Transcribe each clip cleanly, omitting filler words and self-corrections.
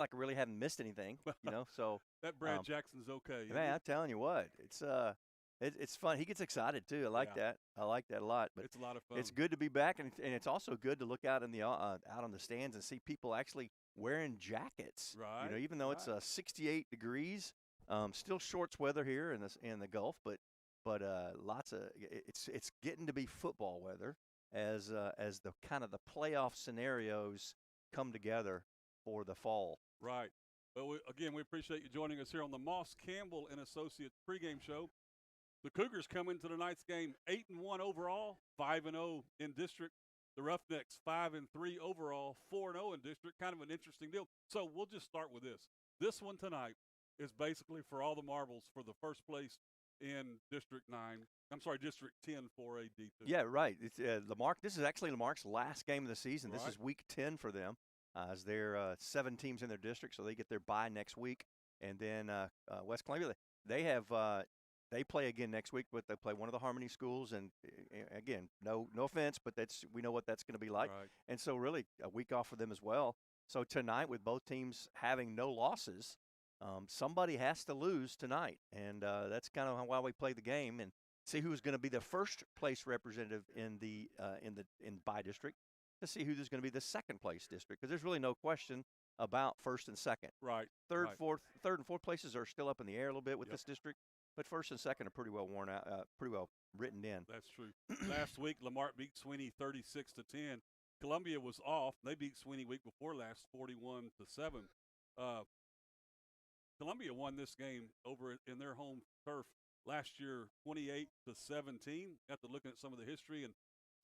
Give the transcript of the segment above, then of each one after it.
like I really haven't missed anything, So That Brad Jackson's okay, isn't man, he? I'm telling you what, it's fun. He gets excited too. I like Yeah, that. I like that a lot. But it's a lot of it's fun. good to be back, and it's also good to look out in the out on the stands and see people actually wearing jackets. Right, Even though it's right. 68 degrees, still shorts weather here in the Gulf, but lots of it's getting to be football weather as the kind of the playoff scenarios come together for the fall. Right. Well, again, we appreciate you joining us here on the Moss Campbell and Associates pregame show. The Cougars come into tonight's game 8-1 overall, 5-0 in district. The Roughnecks 5-3 overall, 4-0 in district. Kind of an interesting deal. So we'll just start with this. This one tonight is basically for all the marbles for the first place in District 9. I'm sorry, District 10 4A D2. Yeah, right. It's Lamarck. This is actually Lamarck's last game of the season. This Right? is week 10 for them, as there are 7 teams in their district, so they get their bye next week. And then West Columbia, they have they play again next week, but they play one of the Harmony schools. And again, no offense, but we know what that's going to be like. Right. And so really a week off for them as well. So tonight, with both teams having no losses, somebody has to lose tonight, and that's kind of why we play the game. And see who's going to be the first place representative in by district, to see who's going to be the second place district, because there's really no question about first and second. Right. Third, Right. third and fourth places are still up in the air a little bit with Yep. this district, but first and second are pretty well worn out, pretty well written in. That's true. Last week, Lamar beat Sweeney 36-10. Columbia was off. They beat Sweeney week before last 41-7. Uh, Columbia won this game over in their home turf last year 28-17. After looking at some of the history, and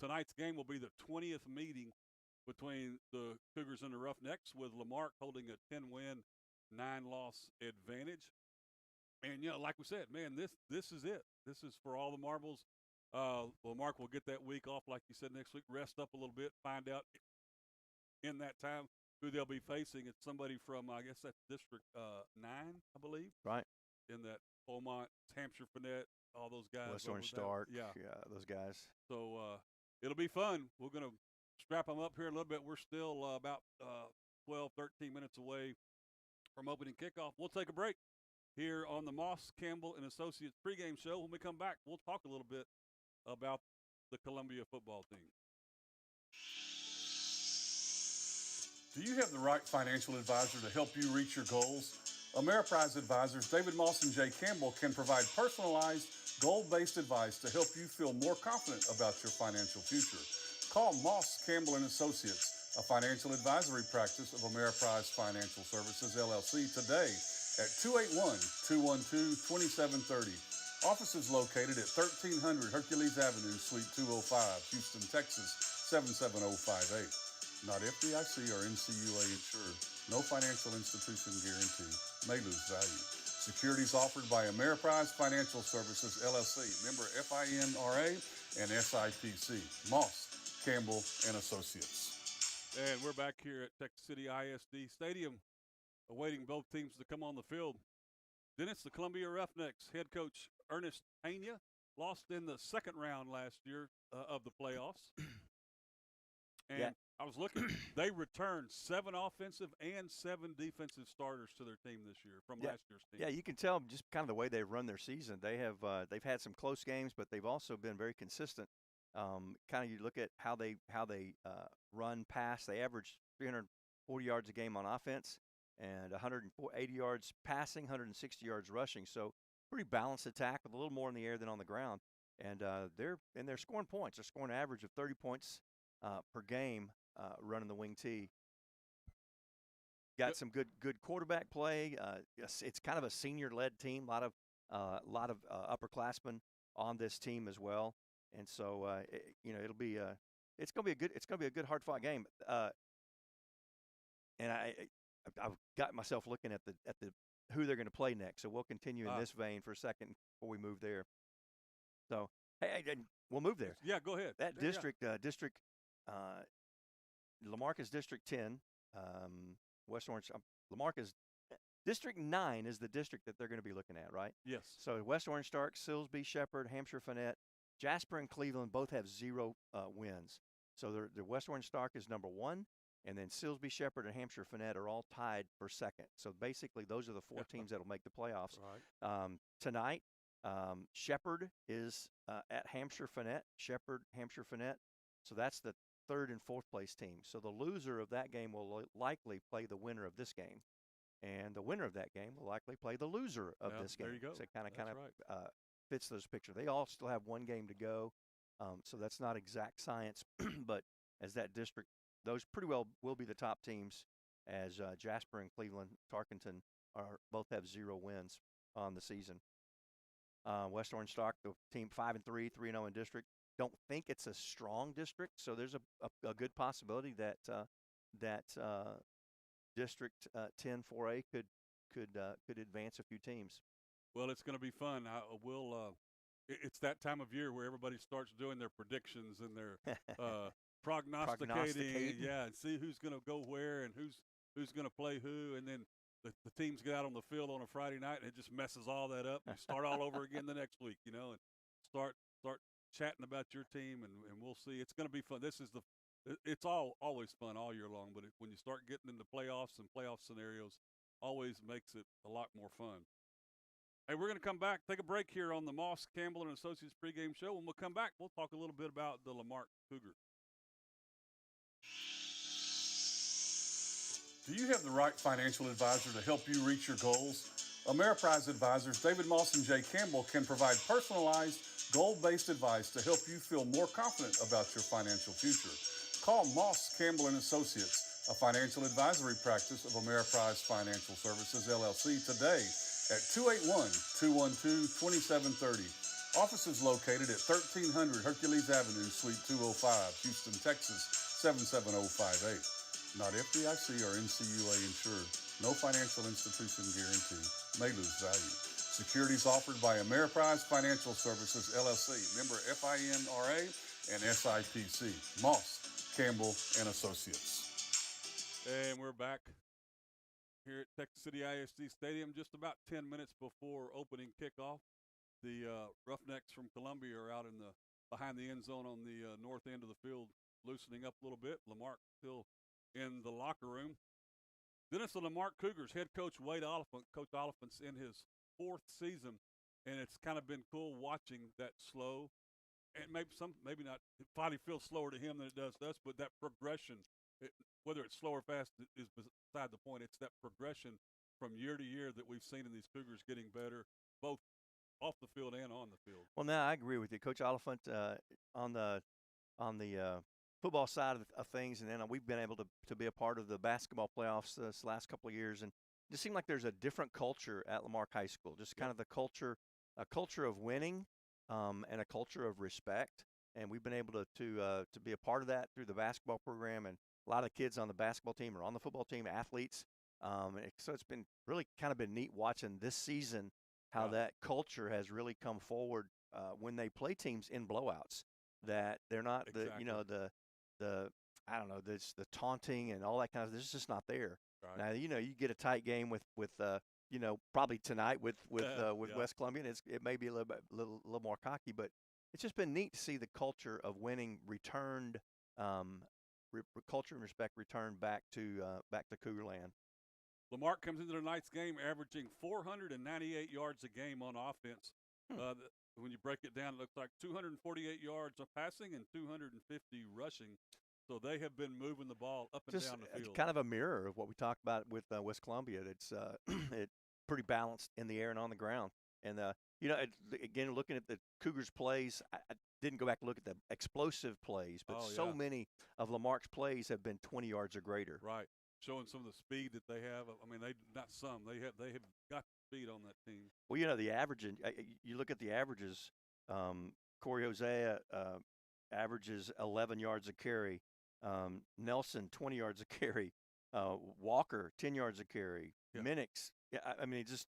tonight's game will be the 20th meeting between the Cougars and the Roughnecks, with Lamarck holding a 10-win, 9-loss advantage. And like we said, man, this is it. This is for all the marbles. Lamarck will get that week off, like you said, next week. Rest up a little bit, find out in that time who they'll be facing. It's somebody from, I guess that's District 9, I believe, Right. in that Beaumont, Hampshire Finette, all those guys. West Orange Stark, yeah, those guys. So it'll be fun. We're going to strap them up here a little bit. We're still about 12, 13 minutes away from opening kickoff. We'll take a break here on the Moss, Campbell, and Associates pregame show. When we come back, we'll talk a little bit about the Columbia football team. Do you have the right financial advisor to help you reach your goals? Ameriprise advisors David Moss and Jay Campbell can provide personalized, goal-based advice to help you feel more confident about your financial future. Call Moss, Campbell and Associates, a financial advisory practice of Ameriprise Financial Services, LLC, today at 281-212-2730. Offices located at 1300 Hercules Avenue, Suite 205, Houston, Texas, 77058. Not FDIC or NCUA insured. No financial institution guarantee. May lose value. Securities offered by Ameriprise Financial Services, LLC. Member FINRA and SIPC. Moss, Campbell, and Associates. And we're back here at Texas City ISD Stadium, awaiting both teams to come on the field. Then it's the Columbia Roughnecks. Head coach Ernest Pena lost in the second round last year of the playoffs. And Yeah. I was looking. They returned 7 offensive and 7 defensive starters to their team this year from last year's team. Yeah, you can tell just kind of the way they've run their season. They've had some close games, but they've also been very consistent. Kind of you look at how they run pass. They average 340 yards a game on offense and 180 yards passing, 160 yards rushing. So pretty balanced attack with a little more in the air than on the ground. And they're scoring points. They're scoring an average of 30 points per game running the wing T. Got some good quarterback play. It's kind of a senior-led team. A lot of upperclassmen on this team as well, and so it'll be it's gonna be a good hard-fought game. And I've got myself looking at the who they're going to play next. So we'll continue in this vein for a second before we move there. So hey, we'll move there. Yeah, go ahead. That district Lamarck is District 10. West Orange, Lamarck is District 9 is the district that they're going to be looking at, right? Yes. So West Orange Stark, Silsbee, Shepherd, Hampshire Finette, Jasper, and Cleveland both have 0 wins. So the West Orange Stark is number 1, and then Silsbee, Shepherd, and Hampshire Finette are all tied for second. So basically, those are the four teams that will make the playoffs. Right. Tonight, Shepherd is at Hampshire Finette. Shepherd, Hampshire Finette. So that's the third and fourth place team. So the loser of that game will likely play the winner of this game, and the winner of that game will likely play the loser of this game. There you go. So it kind of right. fits those pictures. They all still have one game to go, so that's not exact science. But as that district, those pretty well will be the top teams, as Jasper and Cleveland, Tarkenton both have 0 wins on the season. West Orange Stock, the team 5-3, 3-0 in district. Don't think it's a strong district, so there's a good possibility that District 10 4A could advance a few teams. Well, it's going to be fun. It's that time of year where everybody starts doing their predictions and their prognosticating. Yeah, and see who's going to go where and who's going to play who, and then the teams get out on the field on a Friday night and it just messes all that up. And you start all over again the next week, and start chatting about your team, and we'll see. It's going to be fun. It's always fun all year long, but when you start getting into playoffs and playoff scenarios, always makes it a lot more fun. Hey, we're going to come back, take a break here on the Moss, Campbell & Associates pregame show. When we'll come back, we'll talk a little bit about the Lamarck Cougars. Do you have the right financial advisor to help you reach your goals? Ameriprise advisors David Moss and Jay Campbell can provide personalized, goal-based advice to help you feel more confident about your financial future. Call Moss, Campbell & Associates, a financial advisory practice of Ameriprise Financial Services, LLC, today at 281-212-2730. Offices located at 1300 Hercules Avenue, Suite 205, Houston, Texas, 77058. Not FDIC or NCUA insured. No financial institution guarantee. May lose value. Securities offered by Ameriprise Financial Services, LLC, member FINRA and SIPC. Moss, Campbell & Associates. And we're back here at Texas City ISD Stadium just about 10 minutes before opening kickoff. The Roughnecks from Columbia are out behind the end zone on the north end of the field, loosening up a little bit. Lamarck still in the locker room. Then it's the Lamarck Cougars. Head coach Wade Oliphant. Coach Oliphant's in his 4th season, and it's kind of been cool watching that slow, and maybe not, it probably feels slower to him than it does to us, but that progression, whether it's slow or fast is beside the point. It's that progression from year to year that we've seen in these Cougars getting better, both off the field and on the field. Well, now I agree with you, Coach Oliphant, on the football side of things, and then we've been able to be a part of the basketball playoffs this last couple of years, and it just seemed like there's a different culture at Lamarck High School, just kind of a culture of winning, and a culture of respect, and we've been able to be a part of that through the basketball program, and a lot of kids on the basketball team are on the football team, athletes, so it's been really kind of been neat watching this season how that culture has really come forward when they play teams in blowouts, that they're not the I don't know, the taunting and all that kind of, this is just not there. Right. Now, you get a tight game with probably tonight with West Columbia, and it may be a little more cocky, but it's just been neat to see the culture of winning returned, culture and respect returned back to Cougar Land. Lamarck comes into tonight's game averaging 498 yards a game on offense. When you break it down, it looks like 248 yards of passing and 250 rushing. So they have been moving the ball up and down the field. Kind of a mirror of what we talked about with West Columbia. It's it's pretty balanced in the air and on the ground. And again, looking at the Cougars' plays, I didn't go back and look at the explosive plays, but many of Lamarck's plays have been 20 yards or greater. Right, showing some of the speed that they have. I mean, they have got speed on that team. Well, the average, you look at the averages. Corey Hosea averages 11 yards a carry. Nelson 20 yards a carry. Walker 10 yards a carry. Yeah. Minix. Yeah, I mean, just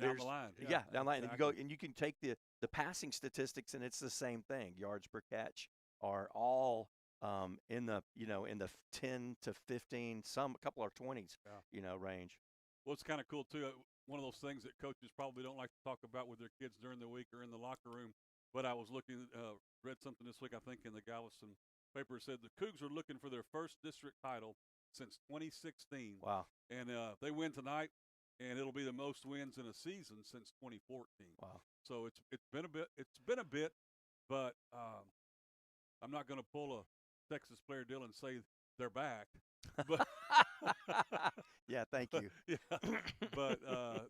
down the line. Yeah, down the line. Exactly. And you can take the passing statistics, and it's the same thing. Yards per catch are all in the 10 to 15. A couple are 20s. Range. Well, it's kind of cool too. One of those things that coaches probably don't like to talk about with their kids during the week or in the locker room. But I was read something this week, I think, in the Galveston paper. It said the Cougs are looking for their first district title since 2016. Wow. And they win tonight, and it'll be the most wins in a season since 2014. Wow. So it's been a bit. It's been a bit, but I'm not going to pull a Texas player deal and say they're back. But yeah, thank you. Yeah, but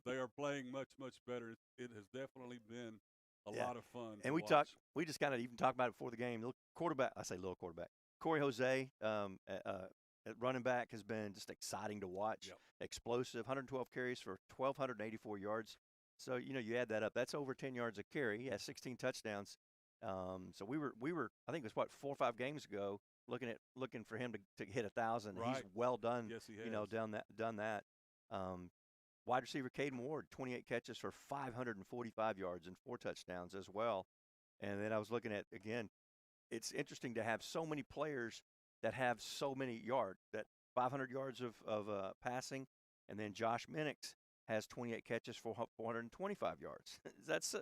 they are playing much, much better. It has definitely been a lot of fun. And to we just kind of even talked about it before the game. Little quarterback, I say little quarterback. Corey Jose at running back has been just exciting to watch. Yep. Explosive, 112 carries for 1,284 yards. So you add that up. That's over 10 yards a carry. He has 16 touchdowns. So we were I think it was 4 or 5 games ago looking for him to hit 1,000. Right. He's well done. Yes, he has. Done that. Wide receiver Caden Ward, 28 catches for 545 yards and 4 touchdowns as well. And then I was looking at, again, it's interesting to have so many players that have so many yards, that 500 yards of passing. And then Josh Minix has 28 catches for 425 yards. That's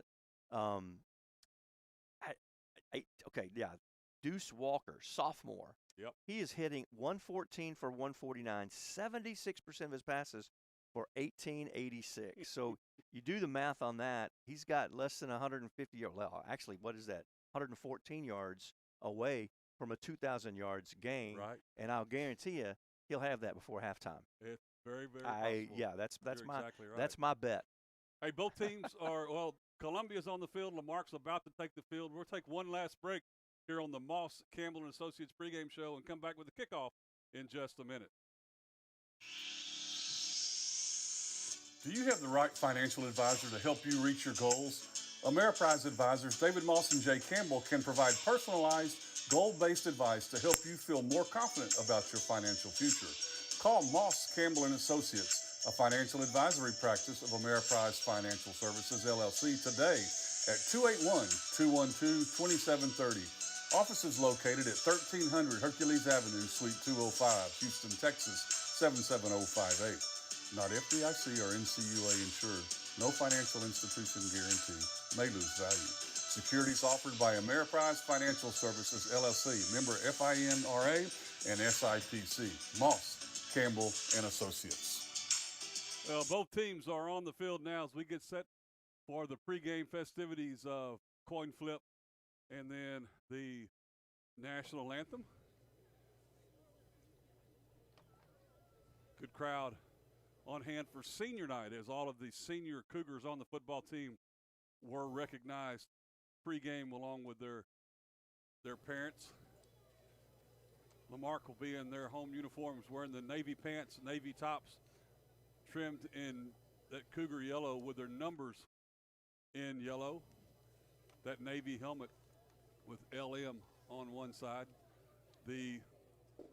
Deuce Walker, sophomore. Yep. He is hitting 114 for 149, 76% of his passes for 1886. So you do the math on that. He's got less than 150 yards. Well, actually, what is that? 114 yards away from a 2,000 yards game. Right. And I'll guarantee you he'll have that before halftime. It's very, very possible. Yeah, that's You're my exactly right. that's my bet. Hey, both teams are Columbia's on the field. Lamarck's about to take the field. We'll take one last break here on the Moss Campbell and Associates pregame show and come back with the kickoff in just a minute. Do you have the right financial advisor to help you reach your goals? Ameriprise advisors David Moss and Jay Campbell can provide personalized, goal-based advice to help you feel more confident about your financial future. Call Moss Campbell and Associates, a financial advisory practice of Ameriprise Financial Services, LLC, today at 281-212-2730. Offices located at 1300 Hercules Avenue, Suite 205, Houston, Texas, 77058. Not FDIC or NCUA insured. No financial institution guarantee. May lose value. Securities offered by Ameriprise Financial Services, LLC, member FINRA and SIPC. Moss, Campbell, and Associates. Well, both teams are on the field now as we get set for the pregame festivities of coin flip and then the national anthem. Good crowd on hand for senior night as all of the senior Cougars on the football team were recognized pregame along with their parents. Lamarck will be in their home uniforms wearing the navy pants, navy tops, trimmed in that Cougar yellow with their numbers in yellow. That navy helmet with LM on one side. The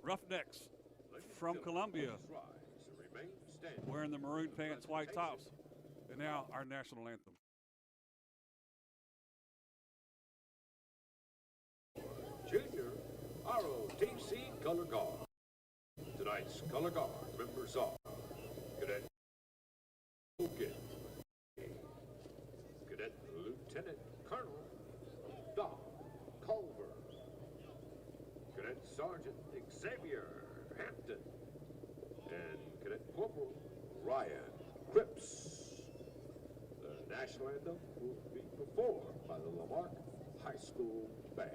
Roughnecks from Columbia wearing the maroon pants, white tops. And now our national anthem. Junior ROTC Color Guard. Tonight's Color Guard members are Cadet Hogan, Cadet Lieutenant Colonel Don Culver, Cadet Sergeant Xavier Hampton, and Cadet Corporal Ryan Cripps. The national anthem will be performed by the Lamarck High School Band.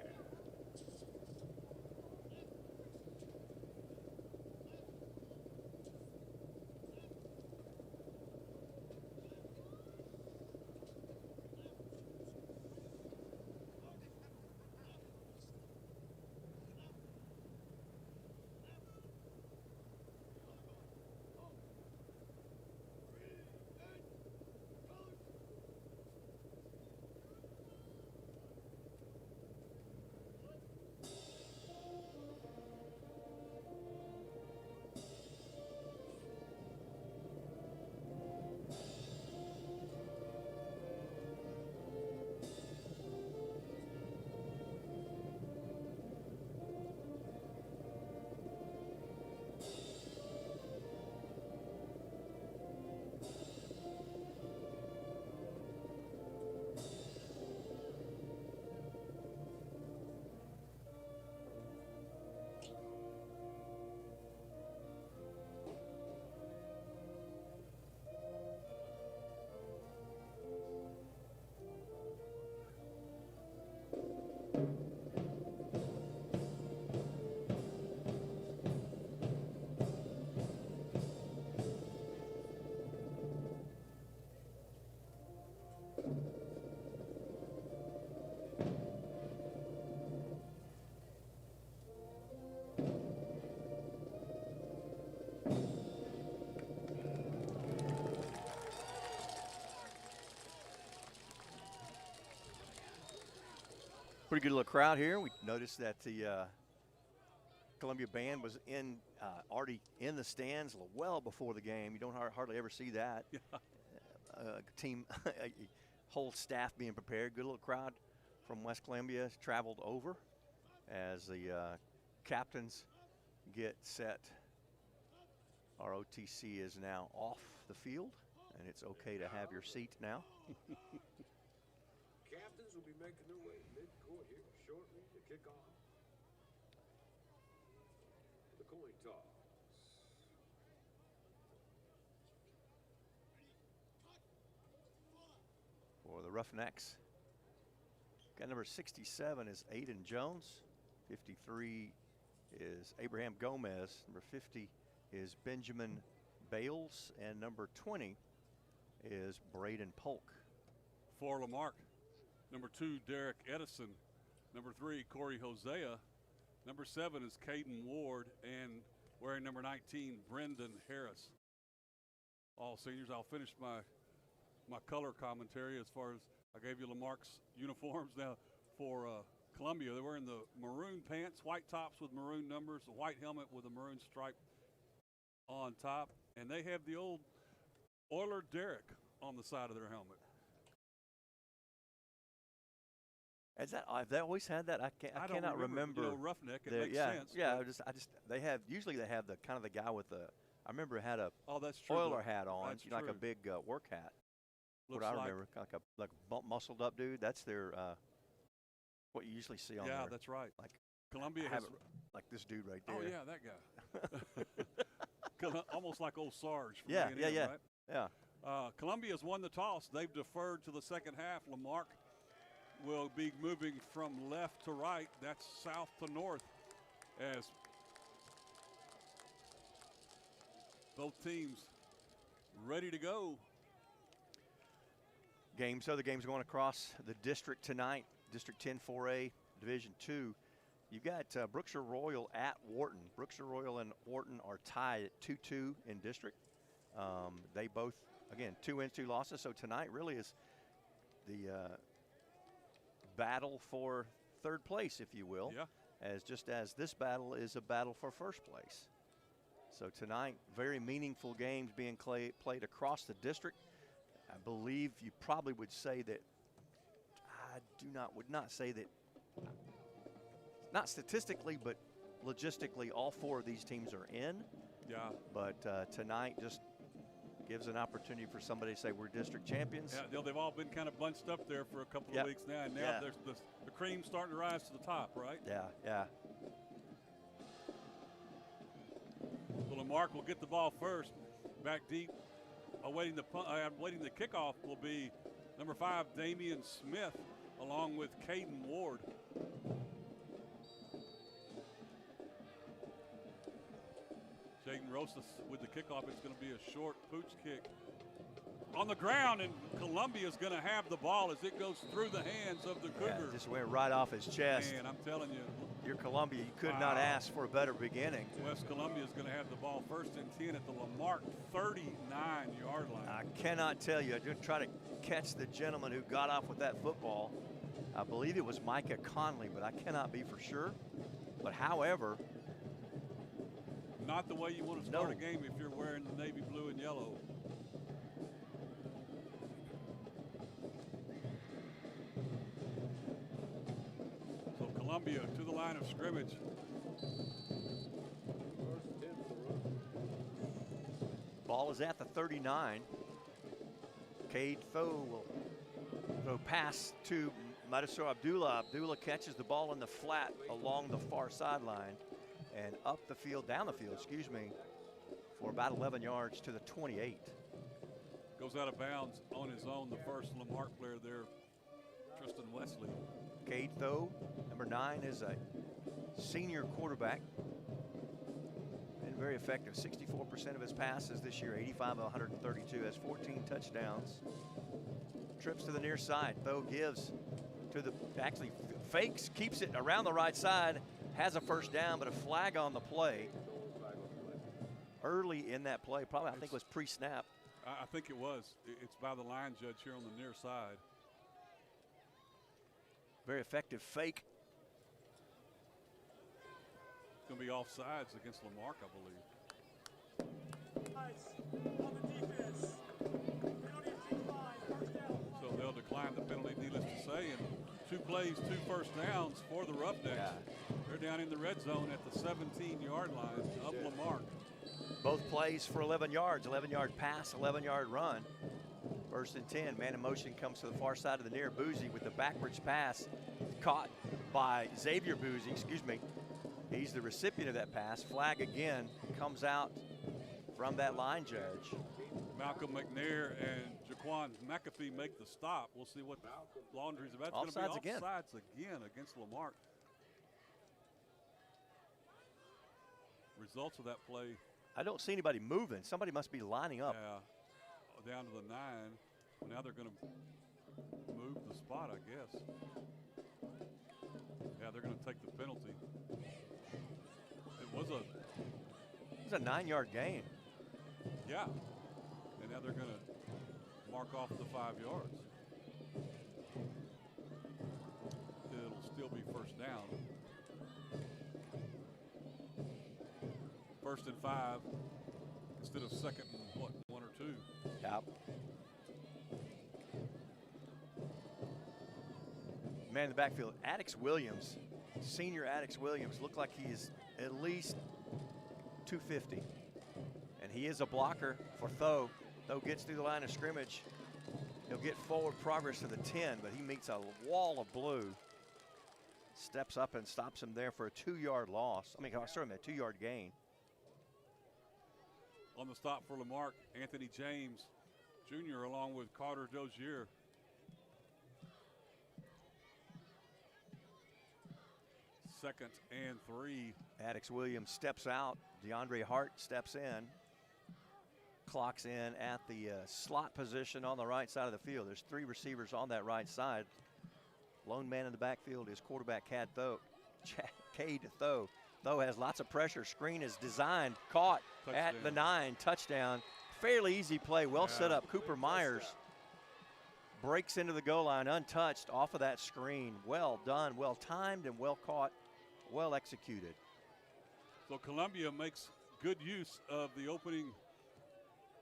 Pretty good little crowd here. We noticed that the Columbia band was already in the stands well before the game. You don't hardly ever see that. Yeah. Team, a whole staff being prepared. Good little crowd from West Columbia has traveled over as the captains get set. Our OTC is now off the field, and it's okay to have your seat now. Captains will be making their way mid-court here shortly to kick off the coin toss. For the Roughnecks, got number 67 is Aiden Jones. 53 is Abraham Gomez. Number 50 is Benjamin Bales. And number 20 is Braden Polk. For Lamarck, number 2, Derek Edison. Number 3, Corey Hosea. Number 7 is Caden Ward. And wearing number 19, Brendan Harris. All seniors. I'll finish my color commentary as far as I gave you Lamarck's uniforms. Now for Columbia, they're wearing the maroon pants, white tops with maroon numbers, a white helmet with a maroon stripe on top, and they have the old Oiler Derrick on the side of their helmet. Have they always had that? I cannot remember. You know, roughneck. It makes yeah, sense. Yeah, they have usually they have the kind of the guy with the. I remember had a that's true. Oiler hat on, That's like a true. big work hat. Looks what I remember, like a muscled up dude. That's their what you usually see on there. Yeah, that's right. Like Columbia has like this dude right there. Oh yeah, that guy. Almost like old Sarge. From Yeah, A&M, yeah. Right? Yeah. Columbia's won the toss. They've deferred to the second half. Lamarck will be moving from left to right. That's south to north as both teams ready to go. Other games going across the district tonight. District 10 4A, Division 2. You've got Brookshire Royal at Wharton. Brookshire Royal and Wharton are tied at 2-2 in district. They both, again, 2 wins, 2 losses. So tonight really is the battle for third place, if you will. Yeah. Just as this battle is a battle for first place. So tonight, very meaningful games being played across the district. I believe you probably would say that would not say that, not statistically, but logistically, all 4 of these teams are in. Yeah. But tonight just gives an opportunity for somebody to say we're district champions. Yeah, they've all been kind of bunched up there for a couple of weeks now, and now there's the cream's starting to rise to the top, right? Yeah, yeah. So Lamarck will get the ball first, back deep. Awaiting the kickoff will be number 5, Damian Smith, along with Caden Ward. Jaden Rosas with the kickoff. It's going to be a short pooch kick on the ground, and Columbia's going to have the ball as it goes through the hands of the Cougars. Yeah, just went right off his chest. Man, I'm telling you. You're Columbia. You could not ask for a better beginning. West Columbia is going to have the ball 1st and 10 at the Lamarck 39-yard line. I cannot tell you. I just try to catch the gentleman who got off with that football. I believe it was Micah Conley, but I cannot be for sure. But however, not the way you want to start a game if you're wearing the navy blue and yellow. So Columbia to the line of scrimmage. Ball is at the 39. Cade Foe will throw pass to Madasor Abdullah. Abdullah catches the ball in the flat along the far sideline and up the field, down the field, excuse me, for about 11 yards to the 28. Goes out of bounds on his own, the first Lamarck player there, Tristan Wesley. Cade Foe, number 9, is a senior quarterback. Been very effective. 64% of his passes this year, 85 of 132, has 14 touchdowns. trips to the near side. Though gives to the, actually fakes, keeps it around the right side, has a first down, but a flag on the play. Early in that play, probably I think it was pre-snap. I think it was. It's by the line judge here on the near side. Very effective fake. It's going to be offsides against Lamarck, I believe. So they'll decline the penalty, needless to say. And 2 plays, 2 first downs for the Roughnecks. Yeah. They're down in the red zone at the 17-yard line of Lamarck. Both plays for 11 yards, 11-yard pass, 11-yard run. First and 10, man in motion comes to the far side of the near. Boozy with the backwards pass, caught by Xavier Boozy, excuse me. He's the recipient of that pass. Flag again comes out from that line judge. Malcolm McNair and Jaquan McAfee make the stop. We'll see what Laundry's about. It's going to be offsides again against Lamarck. Results of that play. I don't see anybody moving. Somebody must be lining up. Yeah, down to the 9. Well, now they're going to move the spot, I guess. Yeah, they're going to take the penalty. It was a 9-yard gain. Yeah, and now they're going to mark off the 5 yards. It'll still be first down. First and 5 instead of second and 1 or 2. Yep. Man in the backfield, Addix Williams, senior Addix Williams, looked like he is at least 250. And he is a blocker for Though. Though gets through the line of scrimmage. He'll get forward progress to the 10, but he meets a wall of blue. Steps up and stops him there for a 2-yard loss. I mean, sorry, a 2-yard gain. On the stop for Lamarck, Anthony James Jr. along with Carter Dozier. Second and 3. Addix Williams steps out. DeAndre Hart steps in. Clocks in at the slot position on the right side of the field. There's 3 receivers on that right side. Lone man in the backfield is quarterback Cade Though. Though has lots of pressure. Screen is designed, caught at the 9, touchdown. Fairly easy play, well set up. Cooper Myers breaks into the goal line untouched off of that screen. Well done, well timed, and well caught, well executed. So Columbia makes good use of the opening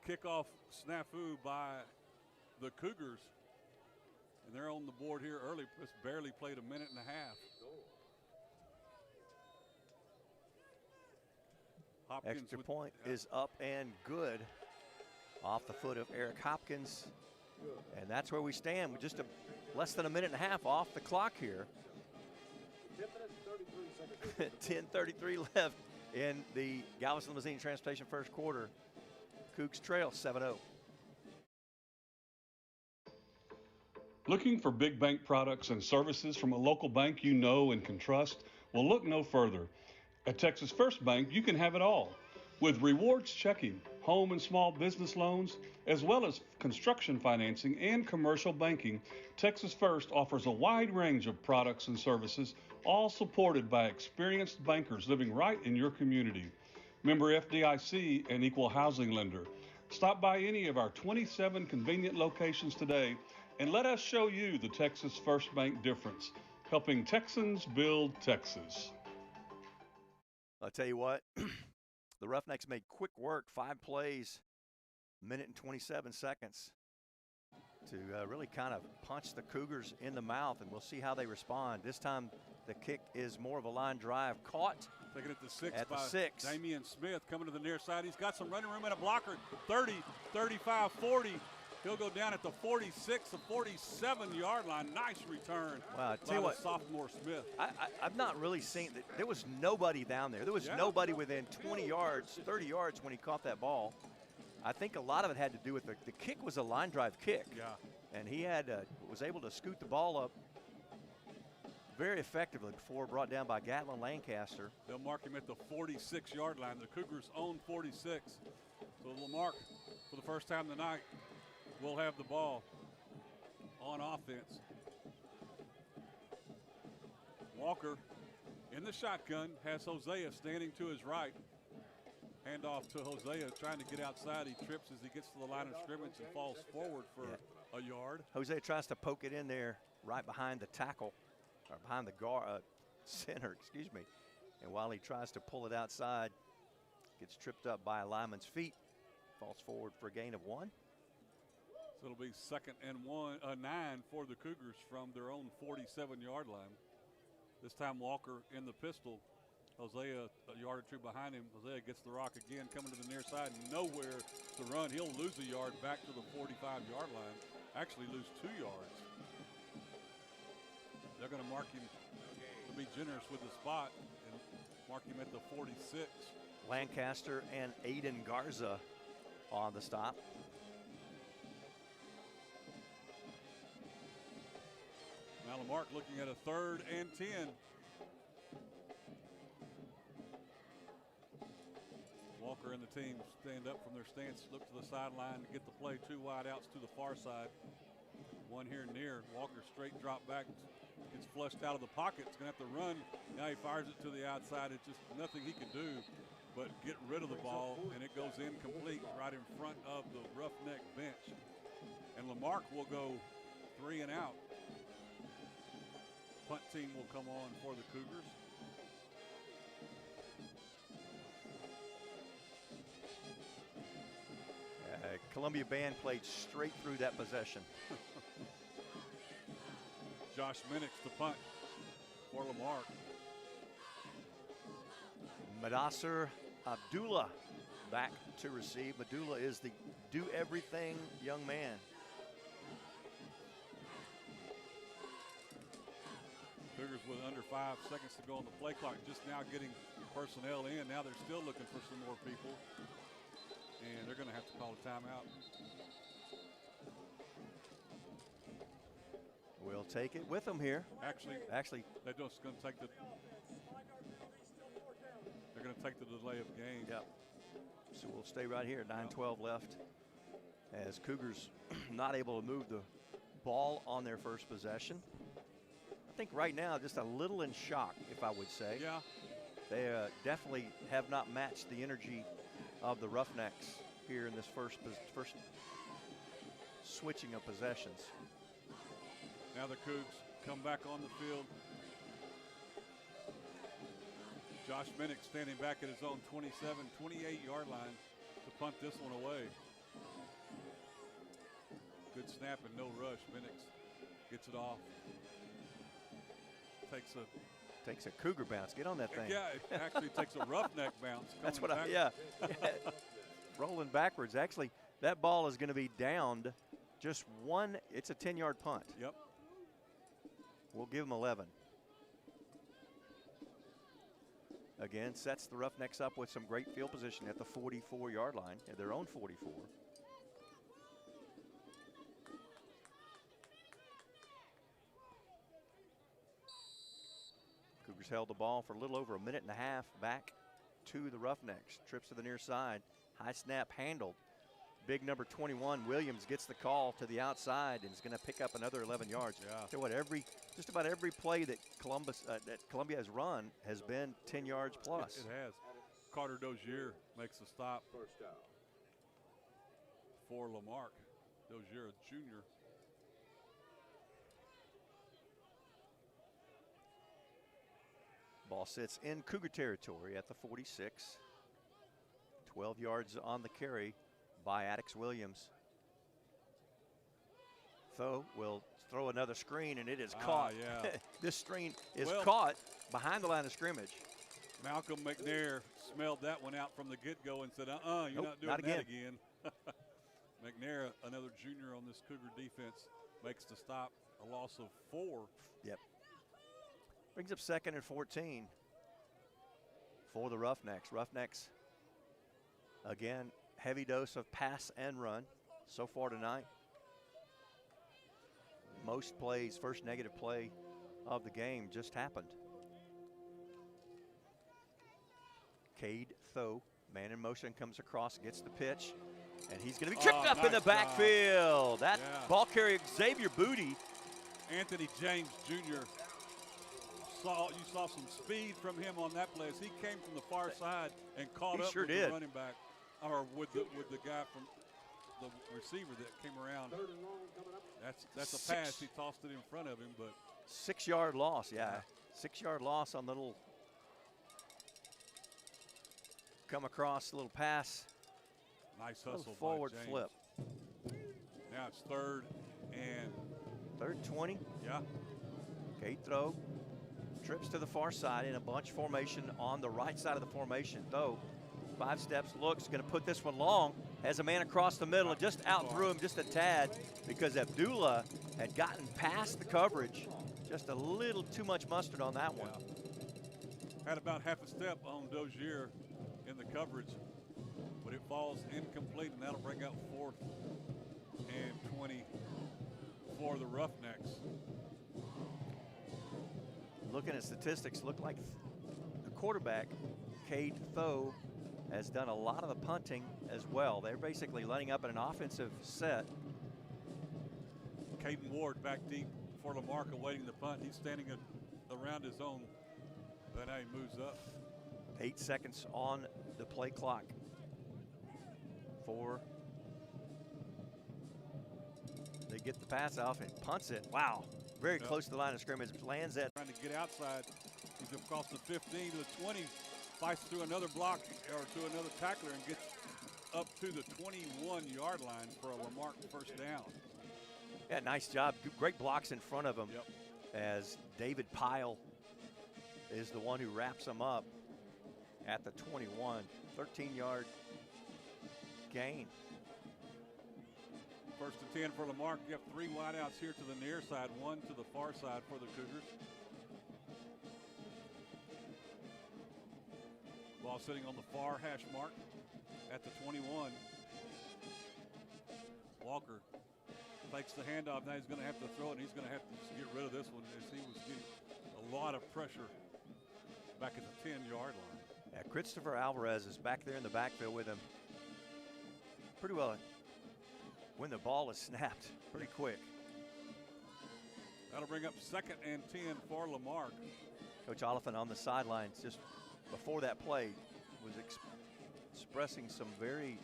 kickoff snafu by the Cougars. And they're on the board here early. It's barely played a minute and a half. Hopkins Extra point is up and good off the foot of Eric Hopkins. And that's where we stand with just less than a minute and a half off the clock here. 10:33 left in the Galveston Limousine Transportation first quarter. Cougs trail 7-0. Looking for big bank products and services from a local bank you know and can trust? Well, look no further. At Texas First Bank, you can have it all. With rewards checking, home and small business loans, as well as construction financing and commercial banking, Texas First offers a wide range of products and services, all supported by experienced bankers living right in your community. Member FDIC and equal housing lender. Stop by any of our 27 convenient locations today and let us show you the Texas First Bank difference, helping Texans build Texas. I'll tell you what, the Roughnecks made quick work, 5 plays, minute and 27 seconds to really kind of punch the Cougars in the mouth, and we'll see how they respond. This time the kick is more of a line drive, caught taking it to 6 at by the 6. Damian Smith coming to the near side. He's got some running room and a blocker. 30, 35, 40. He'll go down at the 46, the 47-yard line. Nice return. Wow, I tell by you the what, sophomore Smith. I've not really seen that. There was nobody down there. There was nobody within 20 yards, 30 yards when he caught that ball. I think a lot of it had to do with the kick was a line drive kick. Yeah. And he was able to scoot the ball up very effectively before brought down by Gatlin Lancaster. They'll mark him at the 46-yard line. The Cougars own 46. So Lamarck, for the first time tonight, will have the ball. on offense. Walker in the shotgun has Hosea standing to his right. Handoff to Hosea, trying to get outside. He trips as he gets to the line of scrimmage and falls forward for a yard. Hosea tries to poke it in there right behind the tackle, or behind the center, excuse me. And while he tries to pull it outside, gets tripped up by a lineman's feet, falls forward for a gain of 1. So it'll be 2nd and 9 for the Cougars from their own 47-yard line. This time Walker in the pistol. Hosea a yard or two behind him. Hosea gets the rock again, coming to the near side, nowhere to run. He'll lose a yard back to the 45-yard line. Actually lose 2 yards. They're going to mark him to be generous with the spot and mark him at the 46. Lancaster and Aiden Garza on the stop. Now Lamarck looking at a 3rd and 10. Walker and the team stand up from their stance, look to the sideline to get the play. 2 wide outs to the far side. One here near. Walker straight drop back, gets flushed out of the pocket. It's going to have to run. Now he fires it to the outside. It's just nothing he can do but get rid of the ball, and it goes incomplete right in front of the Roughneck bench. And Lamarck will go 3 and out. Punt team will come on for the Cougars. Columbia band played straight through that possession. Josh Minix to punt for Lamarck. Madasser Abdullah back to receive. Abdullah is the do-everything young man. Cougars with under 5 seconds to go on the play clock, just now getting personnel in. Now they're still looking for some more people, and they're going to have to call a timeout. We'll take it with them here. Actually, they're just going to take the. They're going to take the delay of game. Yep. So we'll stay right here. 9:12 left. As Cougars not able to move the ball on their first possession. I think right now just a little in shock, if I would say. Yeah. They definitely have not matched the energy of the Roughnecks here in this first switching of possessions. Now the Cougs come back on the field. Josh Minix standing back at his own 27, 28-yard line to punt this one away. Good snap and no rush. Minix gets it off. Takes a Cougar bounce. Get on that thing. Yeah, it actually takes a roughneck bounce. That's what rolling backwards. Actually, that ball is going to be downed just one. It's a 10-yard punt. Yep. We'll give them 11. Again, sets the Roughnecks up with some great field position at the 44-yard line, at their own 44. Cougars held the ball for a little over a minute and a half back to the Roughnecks. Trips to the near side. High snap handled. Big number 21, Williams, gets the call to the outside and is going to pick up another 11 yards. Yeah. Tell you what, just about every play that Columbia has run has been 10 yards plus. It has. Carter Dozier makes a stop for Lamarck. Dozier, a junior. Ball sits in Cougar territory at the 46. 12 yards on the carry by Addix Williams. Though will throw another screen, and it is caught. Yeah. This screen is caught behind the line of scrimmage. Malcolm McNair smelled that one out from the get-go and said, you're nope, not doing that again. McNair, another junior on this Cougar defense, makes the stop. A loss of 4. Yep. Brings up 2nd and 14 for the Roughnecks. Roughnecks, again, heavy dose of pass and run so far tonight. Most plays, first negative play of the game just happened. Cade Thoe, man in motion, comes across, gets the pitch, And he's going to be tripped up in the Nice backfield. That Yeah. ball carrier, Xavier Booty. Anthony James Jr. You saw some speed from him on that play as he came from the far side and caught He up sure with did. the running back, or with the guy from the receiver that came around. Third and long coming up. That's a pass. He tossed it in front of him, but 6-yard loss, yeah. 6-yard loss on the little come across, little pass, nice little hustle forward by James. flip. Now it's 3rd and Third 20. yeah. Cade throw, trips to the far side in a bunch formation on the right side of the formation. Though, 5 steps, looks, going to put this one long. Has a man across the middle and just outthrew him just a tad because Abdullah had gotten past the coverage. Just a little too much mustard on that one. Had about half a step on Dozier in the coverage, but it falls incomplete, and that'll bring up 4th and 20 for the Roughnecks. Looking at statistics, look like the quarterback, Cade Thoe, has done a lot of the punting as well. They're basically lining up in an offensive set. Caden Ward back deep for Lamarck awaiting the punt. He's standing around his own, but now he moves up. 8 seconds on the play clock. 4. They get the pass off and punts it. Wow. Very close to the line of scrimmage. Lands at Trying to get outside. He's across the 15 to the 20. Fights through another block or to another tackler and gets up to the 21-yard line for a Lamarck first down. yeah, nice job. Great blocks in front of him. Yep. As David Pyle is the one who wraps him up at the 21. 13-yard gain. 1st and 10 for Lamarck. You have 3 wideouts here to the near side, 1 to the far side for the Cougars. Ball sitting on the far hash mark at the 21. Walker takes the handoff. Now he's going to have to throw it, and he's going to have to just get rid of this one as he was getting a lot of pressure back at the 10-yard line. Yeah, Christopher Alvarez is back there in the backfield with him. Pretty well when the ball is snapped pretty quick. That'll bring up 2nd and 10 for Lamarck. Coach Oliphant on the sidelines just before that play was expressing some very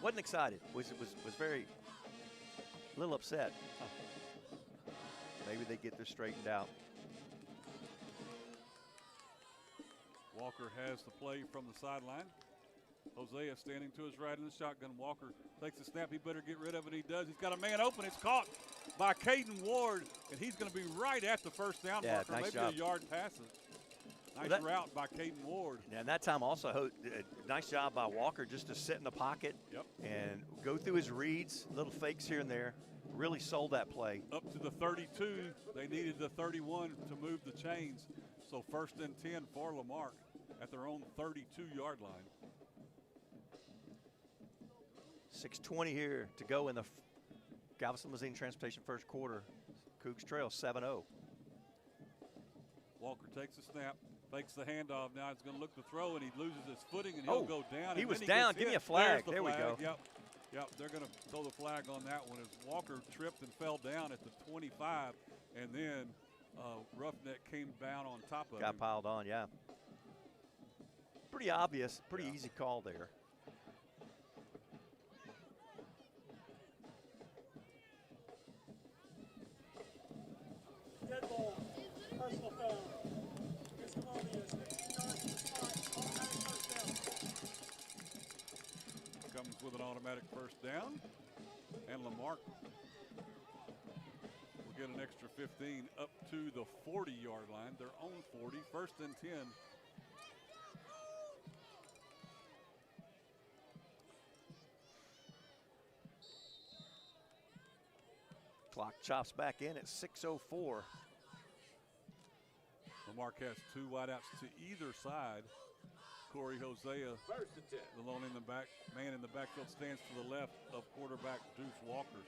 wasn't excited, was very a little upset. Maybe they get this straightened out. Walker has the play from the sideline. Hosea standing to his right in the shotgun. Walker takes the snap. He better get rid of it. He does. He's got a man open. It's caught by Caden Ward, and he's going to be right at the first down marker. Nice Maybe job. a yard past it. Nice route by Caden Ward. And that time also, nice job by Walker just to sit in the pocket and go through his reads, little fakes here and there. Really sold that play. Up to the 32. They needed the 31 to move the chains. So 1st and 10 for Lamarck at their own 32-yard line. 6:20 here to go in the Galveston Limousine Transportation first quarter. Cougs trail 7-0. Walker takes the snap, fakes the handoff. Now he's going to look to throw, and he loses his footing, and he'll go down. He and was then down. gets Give me hit. a flag. There's the There we flag. go. Yep, they're going to throw the flag on that one as Walker tripped and fell down at the 25, and then Roughneck came down on top of him. Got piled on, yeah. Pretty obvious, pretty easy call there. Dead ball, personal foul. Against Columbia, 16 yards to the spot, automatic first down. Comes with an automatic first down, and Lamarck will get an extra 15 up to the 40-yard line, their own 40, 1st and 10. Clock chops back in at 6:04. Lamarck has 2 wideouts to either side. Corey Hosea, 1st and 10. the lone in the back, man in the backfield, stands to the left of quarterback Deuce Walker.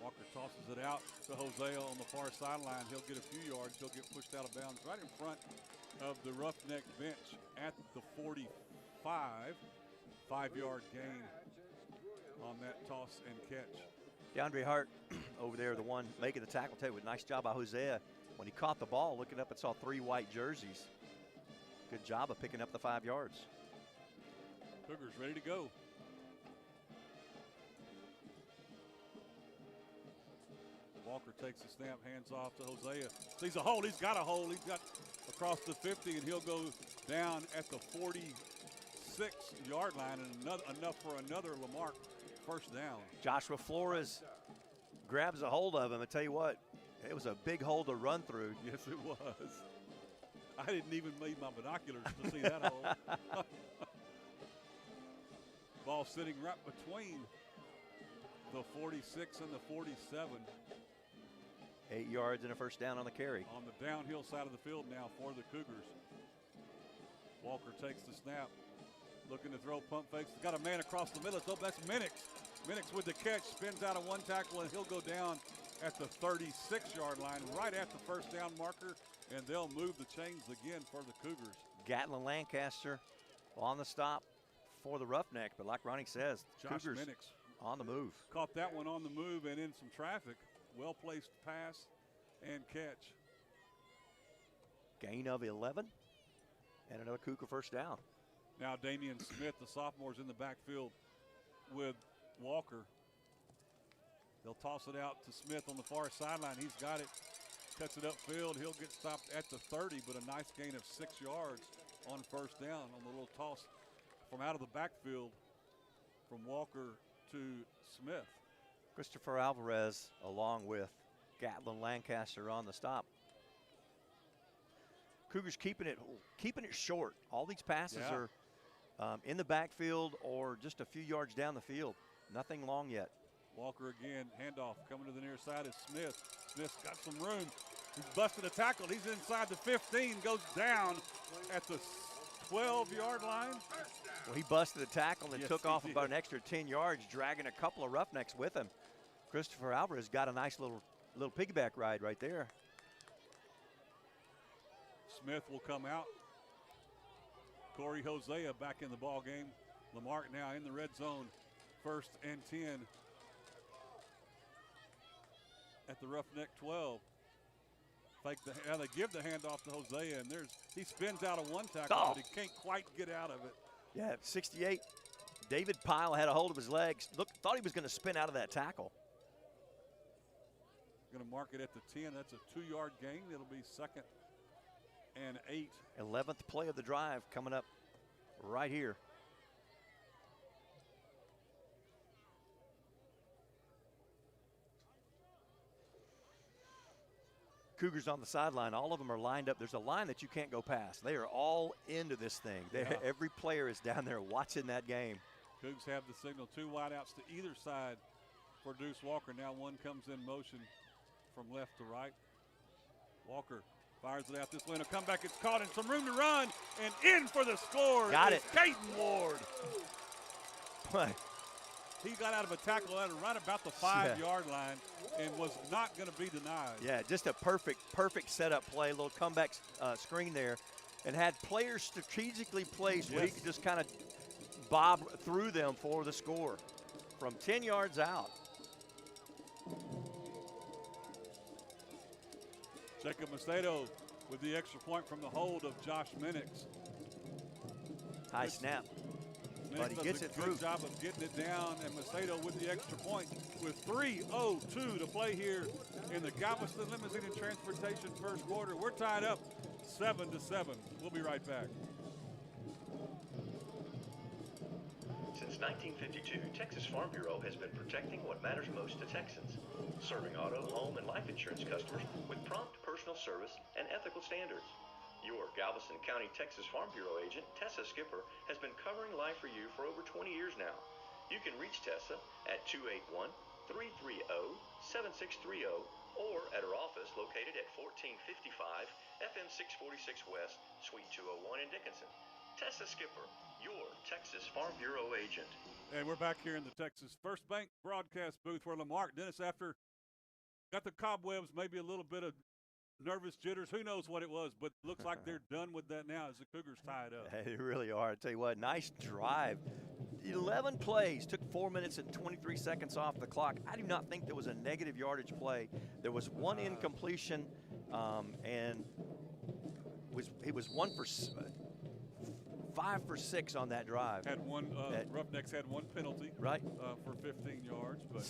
Walker tosses it out to Hosea on the far sideline. He'll get a few yards. He'll get pushed out of bounds right in front of the Roughneck bench at the 45. 5-yard gain on that toss and catch. DeAndre Hart over there, the one making the tackle, too, with a nice job by Hosea. When he caught the ball, looking up and saw 3 white jerseys. Good job of picking up the 5 yards. Cougars ready to go. Walker takes the snap, hands off to Hosea. Sees a hole. He's got a hole. He's got across the 50, and he'll go down at the 46-yard line, and enough for another Lamarck first down. Joshua Flores grabs a hold of him. I tell you what, it was a big hole to run through. Yes, it was. I didn't even need my binoculars to see that hole. Ball sitting right between the 46 and the 47. 8 yards and a first down on the carry. On the downhill side of the field now for the Cougars. Walker takes the snap, looking to throw, pump fakes. Got a man across the middle. Oh, that's Minix. Minix with the catch, spins out of one tackle, and he'll go down at the 36-yard line, right at the first down marker, and they'll move the chains again for the Cougars. Gatlin Lancaster on the stop for the Roughnecks, but like Ronnie says, Josh Cougars Minix on the move. caught that one on the move and in some traffic. Well-placed pass and catch. Gain of 11 and another Cougar first down. Now Damian Smith, the sophomore's in the backfield with Walker. They'll toss it out to Smith on the far sideline. He's got it, cuts it upfield. He'll get stopped at the 30, but a nice gain of 6 yards on first down on the little toss from out of the backfield from Walker to Smith. Christopher Alvarez along with Gatlin Lancaster on the stop. Cougars keeping it short. All these passes are in the backfield or just a few yards down the field. Nothing long yet. Walker again, handoff coming to the near side is Smith. Smith's got some room. He's busted a tackle. He's inside the 15, goes down at the 12-yard line. Well, he busted a tackle and Yes, took he off did. about an extra 10 yards, dragging a couple of Roughnecks with him. Christopher Alvarez got a nice little piggyback ride right there. Smith will come out. Corey Hosea back in the ball game. Lamarck now in the red zone. 1st and 10 at the Roughneck 12. They give the handoff to Hosea, and he spins out of one tackle, but he can't quite get out of it. Yeah, 68. David Pyle had a hold of his legs. Thought he was going to spin out of that tackle. Going to mark it at the 10. That's a 2-yard gain. It'll be 2nd and 8. 11th play of the drive coming up right here. Cougars on the sideline, all of them are lined up. There's a line that you can't go past. They are all into this thing. Every player is down there watching that game. Cougs have the signal. 2 wideouts to either side for Deuce Walker. Now one comes in motion from left to right. Walker fires it out this way, and a comeback. It's caught and some room to run, and in for the score. Got it. Caden Ward. Boy, He got out of a tackle at right about the 5-yard line and was not going to be denied. yeah, just a perfect setup play, little comeback screen there, and had players strategically placed where he could just kind of bob through them for the score from 10 yards out. Jacob Macedo with the extra point from the hold of Josh Minix. High snap. But he Minix gets does it a through. good job of getting it down, and Macedo with the extra point with 3:02 to play here in the Galveston Limousine and Transportation first quarter. We're tied up 7-7. We'll be right back. Since 1952, Texas Farm Bureau has been protecting what matters most to Texans, serving auto, home, and life insurance customers with prompt personal service and ethical standards. Your Galveston County Texas Farm Bureau agent, Tessa Skipper, has been covering life for you for over 20 years now. You can reach Tessa at 281-330-7630 or at her office located at 1455 FM 646 West, Suite 201 in Dickinson. Tessa Skipper, your Texas Farm Bureau agent. And we're back here in the Texas First Bank broadcast booth where Lamarck Dennis, after got the cobwebs, maybe a little bit of nervous jitters. Who knows what it was, but looks like they're done with that now as the Cougars tie it up. They really are. I tell you what, nice drive. 11 plays, took 4 minutes and 23 seconds off the clock. I do not think there was a negative yardage play. There was one incompletion, and he was 5 for 6 on that drive. Had one Roughnecks had one penalty, right, for 15 yards, but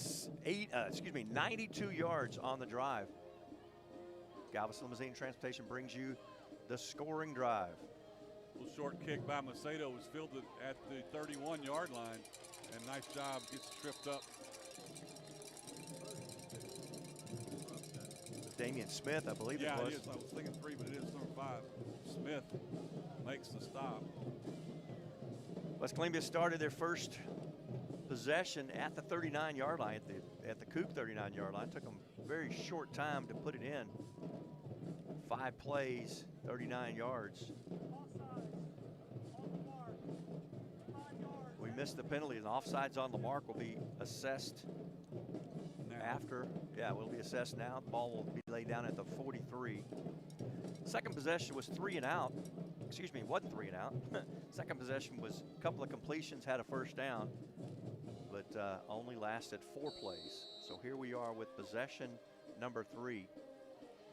92 yards on the drive. Galveston Limousine Transportation brings you the scoring drive. A little short kick by Macedo was fielded at the 31-yard line, and nice job, gets tripped up. Damian Smith, I believe it was. Yeah, it is. I was thinking 3, but it is number 5. Smith makes the stop. West Columbia started their first possession at the 39-yard line, at the Coug 39-yard line. Took them a very short time to put it in. 5 plays, 39 yards. We missed the penalty, and offsides on the mark will be assessed after. Yeah, will be assessed now. The ball will be laid down at the 43. Second possession was 3 and out. Excuse me, wasn't 3 and out. Second possession was a couple of completions, had a first down, but only lasted 4 plays. So here we are with possession number 3.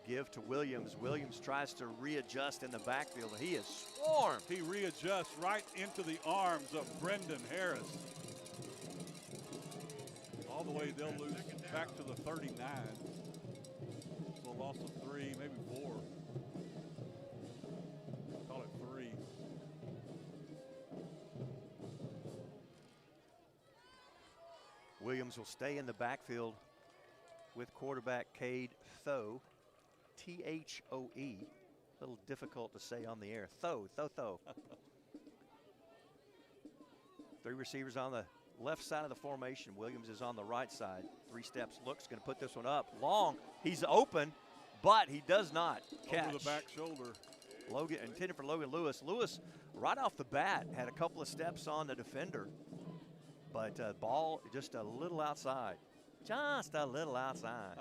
Give to Williams. Williams tries to readjust in the backfield. He is swarmed. He readjusts right into the arms of Brendan Harris. All the way, they'll lose back to the 39. So a loss of 3, maybe 4. Call it 3. Williams will stay in the backfield with quarterback Cade Tho. T-H-O-E. A little difficult to say on the air. Tho. 3 receivers on the left side of the formation. Williams is on the right side. 3 steps, looks, going to put this one up. Long. He's open, but he does not catch. Over the back shoulder. Logan, intended for Logan Lewis. Lewis, right off the bat, had a couple of steps on the defender, but ball just a little outside. Just a little outside.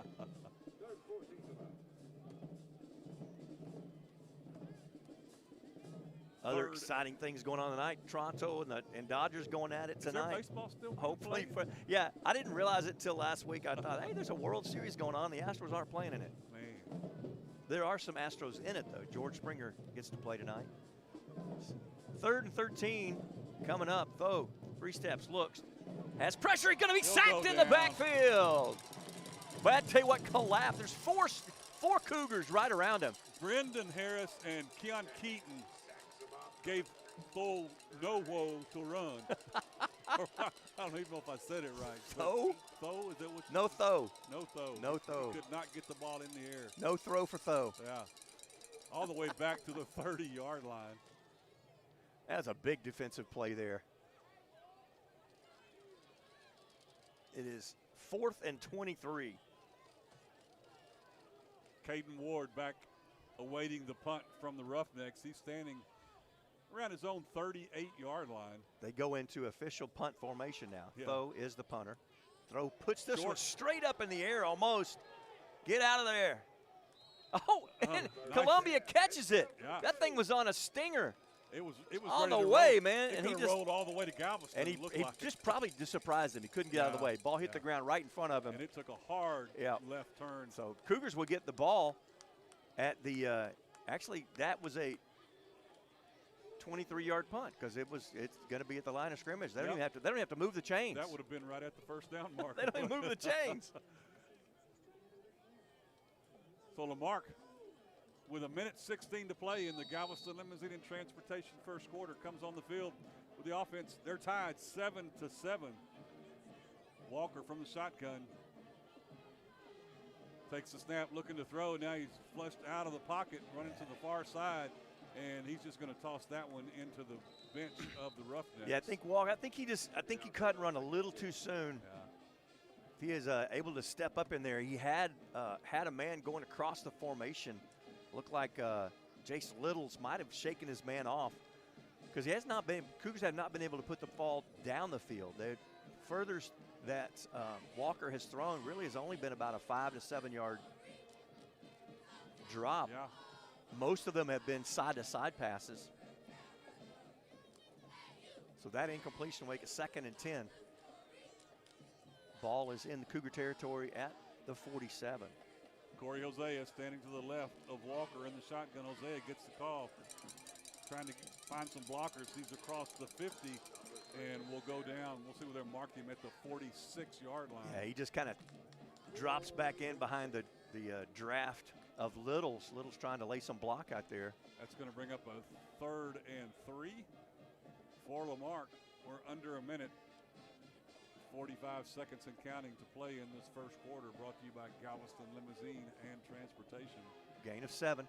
Other exciting things going on tonight. Toronto and Dodgers going at it tonight. Is there baseball still Hopefully. playing? Yeah, I didn't realize it until last week. I thought, hey, there's a World Series going on. The Astros aren't playing in it. Man. There are some Astros in it, though. George Springer gets to play tonight. 3rd and 13 coming up. Tho, 3 steps, looks, has pressure. He's going to be sacked in the backfield. But I tell you what, collapse. There's four Cougars right around him. Brendan Harris and Keon Keaton gave Tho no woe to run. I don't even know if I said it right. Tho? Tho? Is that what? No Tho. No Tho. No Tho. Could not get the ball in the air. No throw for Tho. Yeah. All the way back to the 30-yard line. That's a big defensive play there. It is 4th and 23. Caden Ward back awaiting the punt from the Roughnecks. He's standing around his own 38-yard line. They go into official punt formation now. Yeah. Tho is the punter. Throw puts this one straight up in the air almost. Get out of there. Oh, and nice. Columbia catches it. Yeah. That thing was on a stinger. It was on ready the to way, roll. man. It And he could've just rolled all the way to Galveston. And he like just probably just surprised him. He couldn't get out of the way. Ball hit the ground right in front of him. And it took a hard left turn. So Cougars will get the ball at the actually that was a 23-yard punt because it's going to be at the line of scrimmage. They don't even have to. They don't have to move the chains. That would have been right at the first down mark. They don't even move the chains. So Lamarck, with 1:16 to play in the Galveston Limousine and Transportation first quarter, comes on the field with the offense. They're tied 7-7. Walker from the shotgun takes the snap, looking to throw. Now he's flushed out of the pocket, running to the far side, and he's just going to toss that one into the bench of the Roughnecks. Yeah, I think Walker. I think he cut and run a little too soon. Yeah. If he is able to step up in there, he had a man going across the formation. Looked like Jace Littles might have shaken his man off because Cougars have not been able to put the ball down the field. The furthest that Walker has thrown really has only been about a 5 to 7 yard drop. Yeah. Most of them have been side-to-side passes. So that incompletion will make it 2nd and 10. Ball is in the Cougar territory at the 47. Corey Hosea standing to the left of Walker in the shotgun. Hosea gets the call. Trying to find some blockers. He's across the 50 and will go down. We'll see where they're marking him at the 46-yard line. Yeah, he just kind of drops back in behind the draft of Littles. Littles trying to lay some block out there. That's going to bring up a 3rd and 3 for Lamarck. We're under a minute. 45 seconds and counting to play in this first quarter. Brought to you by Galveston Limousine and Transportation. Gain of 7.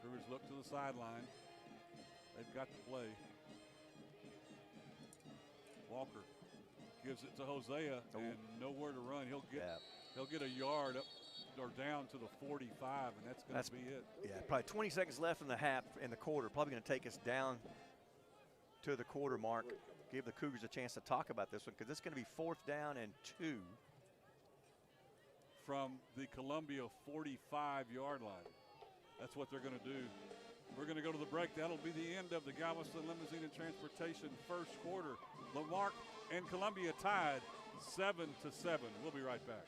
Cougars look to the sideline. They've got to play. Walker gives it to Hosea and nowhere to run. He'll get a yard up or down to the 45, and that's going to be it. Yeah, probably 20 seconds left in the half in the quarter. Probably going to take us down to the quarter mark. Give the Cougars a chance to talk about this one because it's going to be 4th down and 2 from the Columbia 45-yard line. That's what they're going to do. We're going to go to the break. That'll be the end of the Galveston Limousine and Transportation first quarter. Lamarck and Columbia tied 7-7. We'll be right back.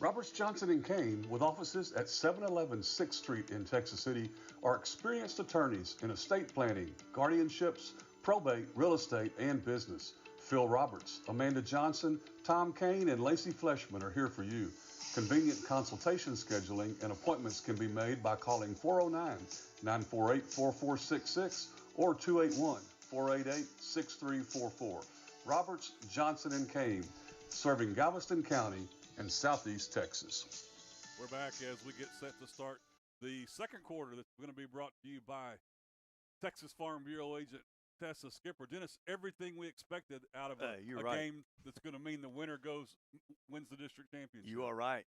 Roberts, Johnson & Kane, with offices at 711 6th Street in Texas City, are experienced attorneys in estate planning, guardianships, probate, real estate, and business. Phil Roberts, Amanda Johnson, Tom Kane, and Lacey Fleshman are here for you. Convenient consultation scheduling and appointments can be made by calling 409-948-4466 or 281-488-6344. Roberts, Johnson & Kane, serving Galveston County and Southeast Texas. We're back as we get set to start the second quarter that's going to be brought to you by Texas Farm Bureau agent Tessa Skipper. Dennis, everything we expected out of a game that's going to mean the winner wins the district championship. You are right.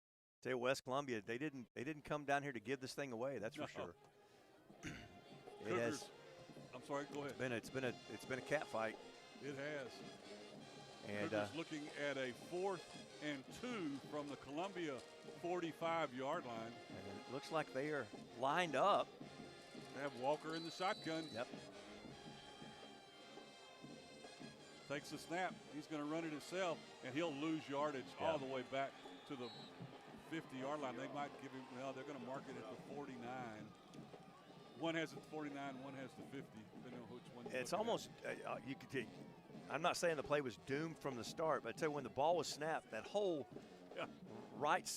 Tell you, West Columbia, they didn't come down here to give this thing away. That's for sure. Cougars, I'm sorry. Go ahead. It's been a cat fight. It has. And Cougars looking at a 4th and 2 from the Columbia 45-yard line. And it looks like they are lined up. They have Walker in the shotgun. Yep. Takes the snap. He's going to run it himself, and he'll lose yardage all the way back to the 50-yard line. They might give him, well, they're going to mark it at the 49. One has it 49, one has the 50. Depending on which one. It's almost, you could take, I'm not saying the play was doomed from the start, but I tell you, when the ball was snapped, that whole right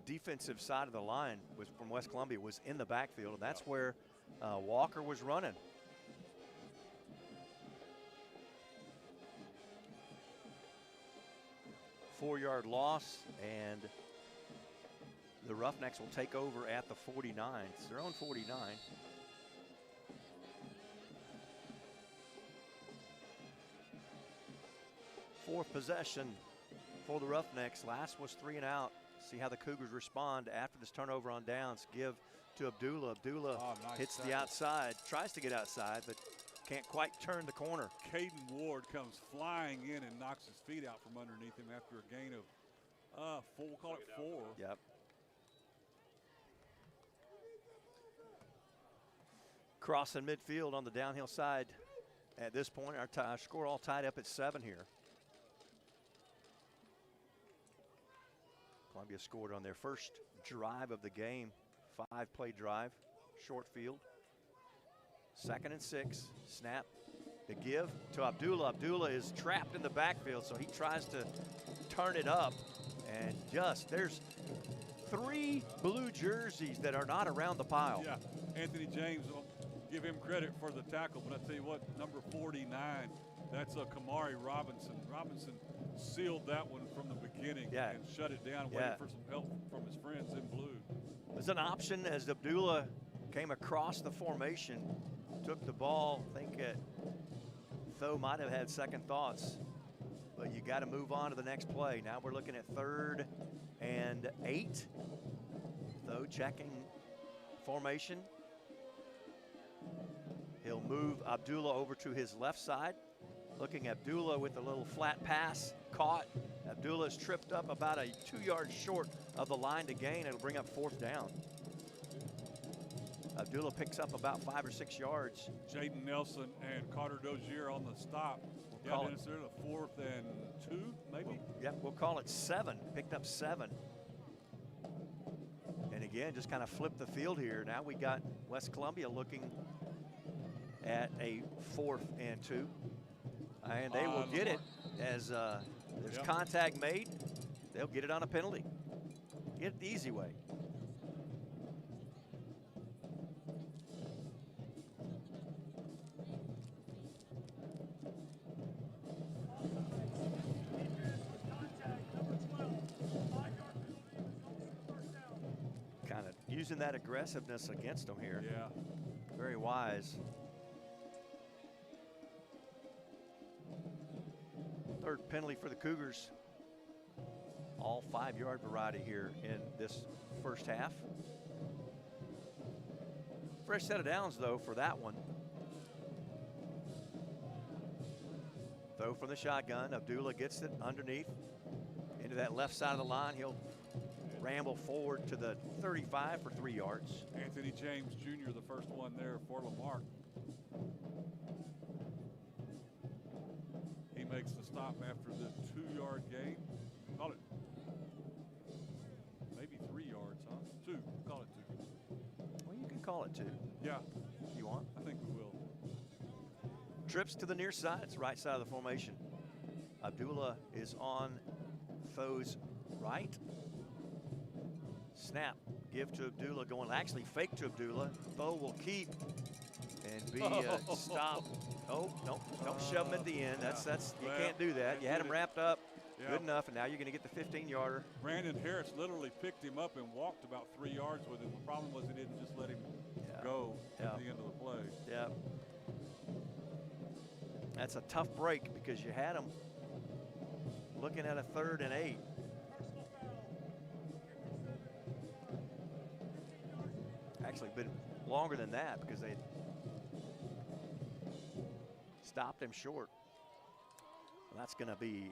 defensive side of the line was from West Columbia was in the backfield, and that's where Walker was running. Four-yard loss, and the Roughnecks will take over at the 49. It's their own 49. Fourth possession for the Roughnecks. Last was 3 and out. See how the Cougars respond after this turnover on downs. Give to Abdullah. Abdullah hits the outside, tries to get outside, but can't quite turn the corner. Caden Ward comes flying in and knocks his feet out from underneath him after a gain of, we'll call it 4. Yep. Crossing midfield on the downhill side at this point. Our score all tied up at 7 here. Columbia scored on their first drive of the game. 5-play drive, short field. 2nd and 6, snap, the give to Abdullah. Abdullah is trapped in the backfield, so he tries to turn it up. And there's 3 blue jerseys that are not around the pile. Yeah, Anthony James, will give him credit for the tackle, but I tell you what, number 49, that's a Kamari Robinson. Robinson sealed that one from the beginning and shut it down, waiting for some help from his friends in blue. It was an option as Abdullah came across the formation, took the ball. I think Tho might have had second thoughts, but you got to move on to the next play. Now we're looking at 3rd and 8. Tho checking formation. He'll move Abdullah over to his left side. Looking at Abdullah with a little flat pass, caught. Abdullah's tripped up about a 2 yards short of the line to gain. It'll bring up 4th down. Abdullah picks up about 5 or 6 yards. Jaden Nelson and Carter Dozier on the stop. Call yeah, it. it's a 4th and 2, maybe? We'll call it 7. Picked up 7. And again, just kind of flip the field here. Now we got West Columbia looking at a 4th and 2. And they will get it as there's contact made. They'll get it on a penalty. Get it the easy way. Kind of using that aggressiveness against them here. Yeah. Very wise. 3rd penalty for the Cougars. All 5-yard variety here in this first half. Fresh set of downs though for that one. Throw from the shotgun. Abdullah gets it underneath into that left side of the line. He'll ramble forward to the 35 for 3 yards. Anthony James Jr., the first one there for Lamarck. He makes the stop after the 2-yard gain. Call it maybe 3 yards, huh? 2. Call it 2. Well, you can call it 2. Yeah. If you want. I think we will. Trips to the near side. It's right side of the formation. Abdullah is on Tho's right. Snap. Give to Abdullah. Going actually fake to Abdullah. Tho will keep and be stopped. Oh, no, don't shove him at the end. That's you can't do that. You had him wrapped up good enough, and now you're going to get the 15-yarder. Brandon Harris literally picked him up and walked about 3 yards with him. The problem was he didn't just let him go at the end of the play. Yeah. That's a tough break because you had him looking at a 3rd and 8. Actually been longer than that because they stopped him short. Well, that's going to be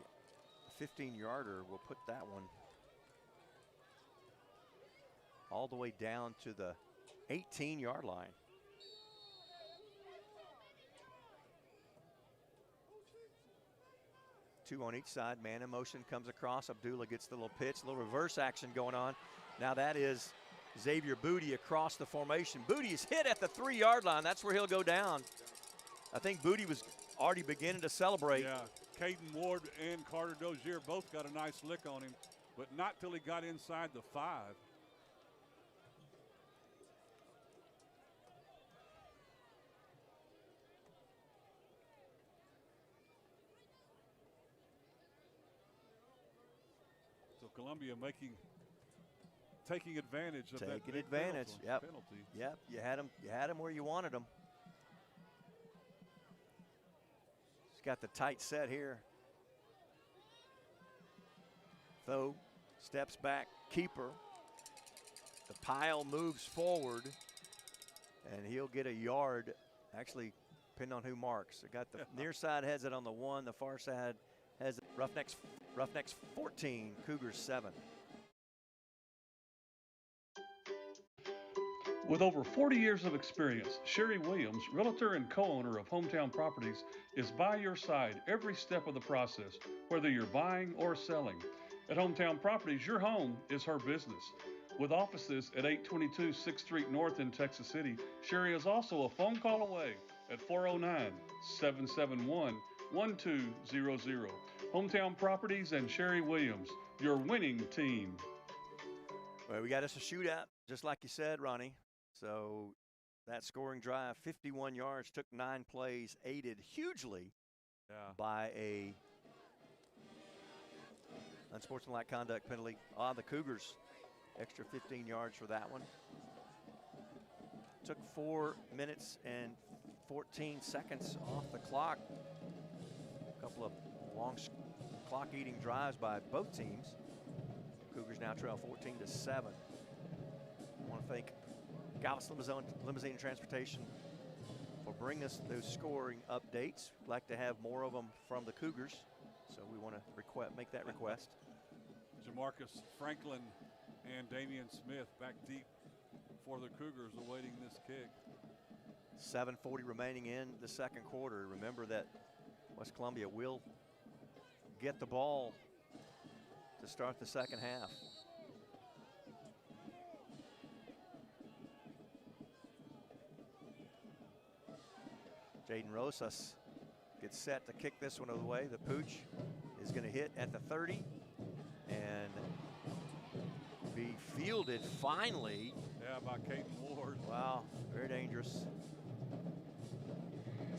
a 15-yarder. We'll put that one all the way down to the 18-yard line. Two on each side. Man in motion comes across. Abdullah gets the little pitch, a little reverse action going on. Now that is Xavier Booty across the formation. Booty is hit at the 3-yard line. That's where he'll go down. I think Booty was already beginning to celebrate. Yeah, Caden Ward and Carter Dozier both got a nice lick on him, but not till he got inside the 5. So Columbia taking advantage of that big penalty. Yep, you had him where you wanted him. He's got the tight set here. Tho steps back, keeper. The pile moves forward, and he'll get a yard. Actually, depending on who marks. I got the near side has it on the 1, the far side has it. Roughnecks 14, Cougars 7. With over 40 years of experience, Sherry Williams, realtor and co-owner of Hometown Properties, is by your side every step of the process, whether you're buying or selling. At Hometown Properties, your home is her business. With offices at 822 6th Street North in Texas City, Sherry is also a phone call away at 409-771-1200. Hometown Properties and Sherry Williams, your winning team. Well, we got us a shootout, just like you said, Ronnie. So that scoring drive, 51 yards, took 9 plays, aided hugely by a unsportsmanlike conduct penalty on the Cougars. Extra 15 yards for that one. Took 4 minutes and 14 seconds off the clock. A couple of long clock-eating drives by both teams. Cougars now trail 14-7. I want to thank Gallus Limousine and Transportation for bringing us those scoring updates. We'd like to have more of them from the Cougars, so we want to make that request. Jamarcus Franklin and Damian Smith back deep for the Cougars awaiting this kick. 7:40 remaining in the second quarter. Remember that West Columbia will get the ball to start the second half. Jaden Rosas gets set to kick this one away. The pooch is going to hit at the 30 and be fielded finally. Yeah, by Caden Ward. Wow, very dangerous.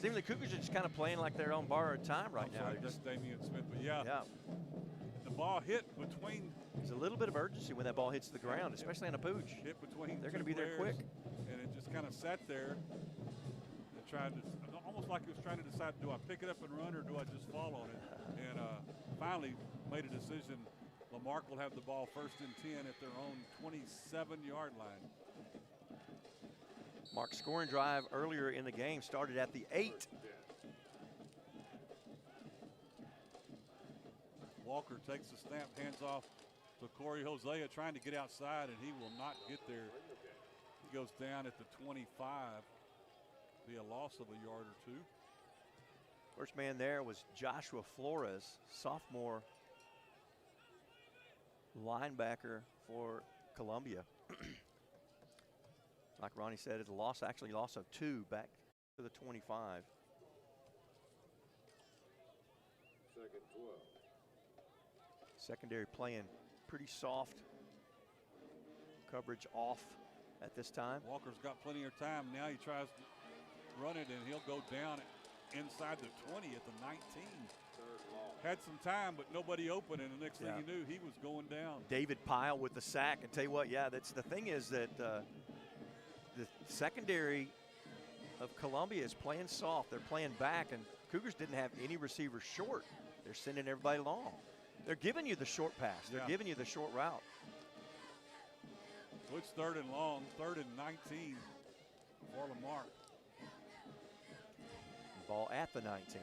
Seems the Cougars are just kind of playing like they're on borrowed time right now. Sorry, that's Damian Smith, but yeah. The ball hit between. There's a little bit of urgency when that ball hits the ground, especially on a pooch. Hit between. They're going to be there quick. And it just kind of sat there and tried to, almost like it was trying to decide, do I pick it up and run or do I just fall on it? And finally made a decision. Lamarck will have the ball 1st and 10 at their own 27-yard line. Mark's scoring drive earlier in the game started at the 8. Walker takes the snap, hands off to Corey Hosea, trying to get outside, and he will not get there. He goes down at the 25. Be a loss of a yard or two. First man there was Joshua Flores, sophomore linebacker for Columbia. Like Ronnie said, it's a loss, actually loss of 2 back to the 25. Second 12. Secondary playing pretty soft. Coverage off at this time. Walker's got plenty of time. Now he tries to run it, and he'll go down inside the 20 at the 19. Had some time, but nobody open, and the next thing you knew, he was going down. David Pyle with the sack. And tell you what, that's the thing is that the secondary of Columbia is playing soft. They're playing back, and Cougars didn't have any receivers short. They're sending everybody long. They're giving you the short pass. They're giving you the short route. So it's 3rd and long, 3rd and 19 for Lamarck. Ball at the 19.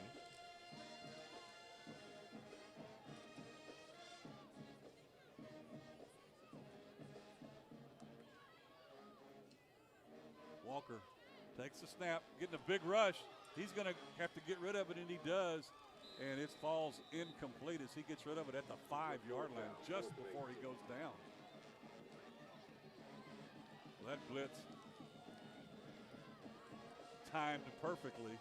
Walker takes the snap, getting a big rush. He's going to have to get rid of it, and he does. And it falls incomplete as he gets rid of it at the 5-yard line just before he goes down. Well, that blitz timed perfectly.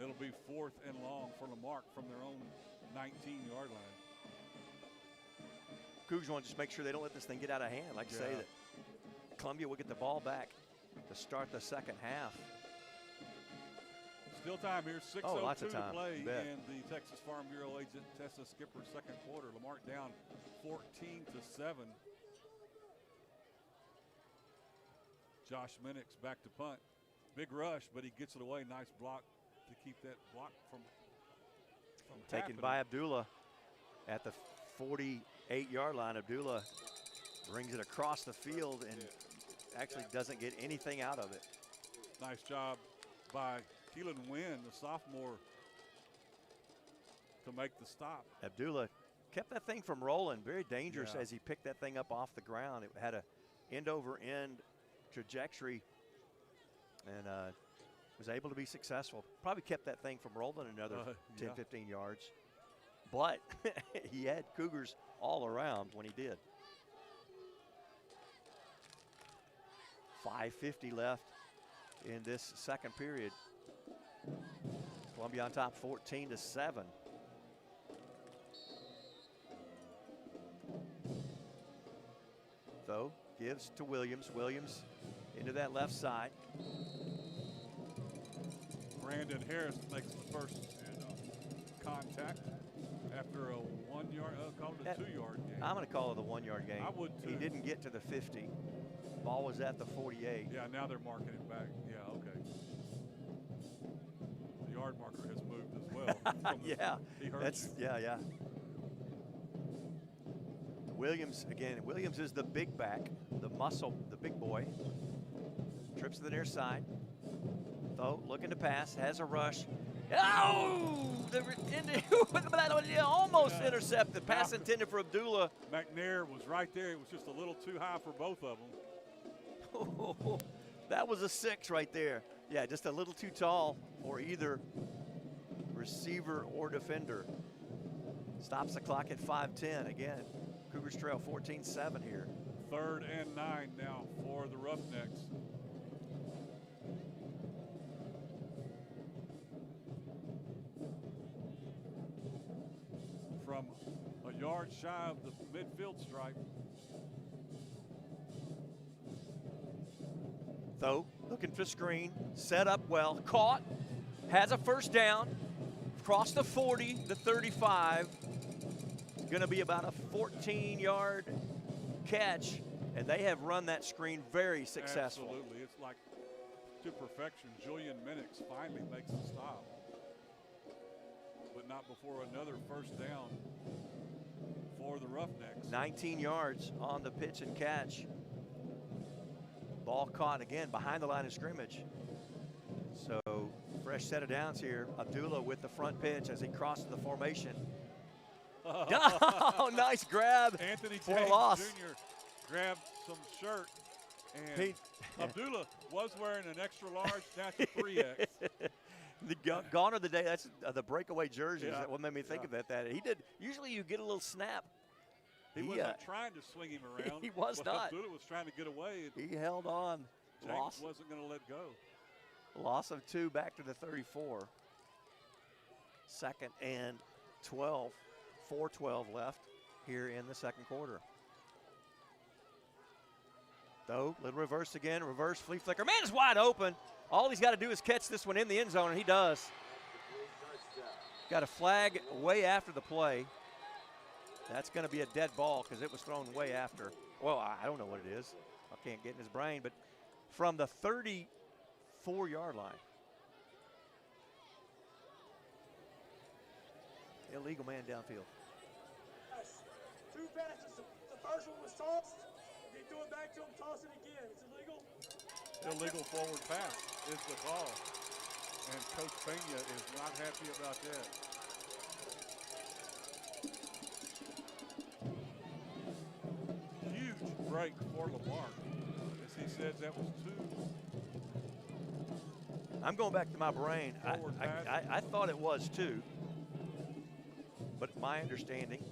It'll be 4th and long for Lamarck from their own 19-yard line. Cougars want to just make sure they don't let this thing get out of hand. Like I say, that Columbia will get the ball back to start the second half. Still time here, 6:02 lots of time. to play Bet. in the Texas Farm Bureau agent Tessa Skipper second quarter. Lamarck down 14-7. Josh Minix back to punt. Big rush, but he gets it away. Nice block to keep that block from Taken happening. by Abdullah at the 48-yard line. Abdullah brings it across the field and actually doesn't get anything out of it. Nice job by Keelan Wynn, the sophomore, to make the stop. Abdullah kept that thing from rolling. Very dangerous as he picked that thing up off the ground. It had a end-over-end trajectory and was able to be successful. Probably kept that thing from rolling another 10, 15 yards. But he had Cougars all around when he did. 5:50 left in this second period. Columbia on top 14-7. Though gives to Williams. Williams into that left side. Brandon Harris makes the first contact after a 1 yard, call it a 2-yard game. I'm going to call it a 1-yard game. I would too. He didn't get to the 50. Ball was at the 48. Yeah, now they're marking it back. Yeah, okay. The yard marker has moved as well. He heard you. Williams, again, Williams is the big back, the muscle, the big boy. Trips to the near side. Though looking to pass, has a rush. Oh! Almost intercepted. Pass intended for Abdullah. McNair was right there. It was just a little too high for both of them. That was a 6 right there. Yeah, just a little too tall for either receiver or defender. Stops the clock at 5:10 again. Cougars trail 14-7 here. 3rd and 9 now for the Roughnecks. From a yard shy of the midfield stripe. Though, looking for screen, set up well, caught, has a first down, across the 40, the 35. It's going to be about a 14-yard catch, and they have run that screen very successful. Absolutely. It's like to perfection. Julian Minix finally makes a stop, but not before another first down for the Roughnecks. 19 yards on the pitch and catch. Ball caught again behind the line of scrimmage. So fresh set of downs here. Abdullah with the front pitch as he crosses the formation. Oh, nice grab. Anthony for James a loss. Jr. grabbed some shirt, and Abdullah was wearing an extra large, that's a 3X. Gone are the day. That's the breakaway jerseys. Yeah. That what made me think of that. He did. Usually you get a little snap. He wasn't trying to swing him around. He was not. Abdullah was trying to get away. He held on. James wasn't going to let go. Loss of 2 back to the 34. 2nd and 12. 4:12 left here in the second quarter. Though, little reverse again. Reverse flea flicker. Man is wide open. All he's got to do is catch this one in the end zone, and he does. Got a flag way after the play. That's going to be a dead ball because it was thrown way after. Well, I don't know what it is. I can't get in his brain, but from the 34-yard line. Illegal man downfield. Two passes. The first one was tossed. They threw it back to him, toss it again. It's illegal. Illegal forward pass is the call. And Coach Pena is not happy about that. Huge break for Lamar. As he says, that was 2. I'm going back to my brain. I thought it was 2. But my understanding,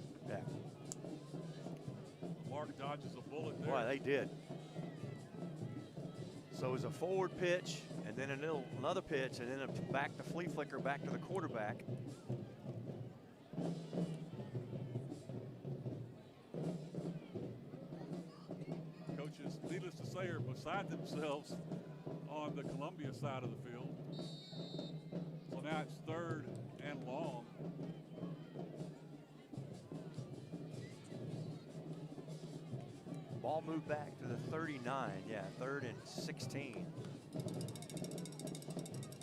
Mark dodges a bullet there. Boy, they did. So it was a forward pitch, and then another pitch, and then back to flea flicker, back to the quarterback. Coaches, needless to say, are beside themselves on the Columbia side of the field. So now it's 3rd and long. Ball moved back to the 39. Yeah, 3rd and 16.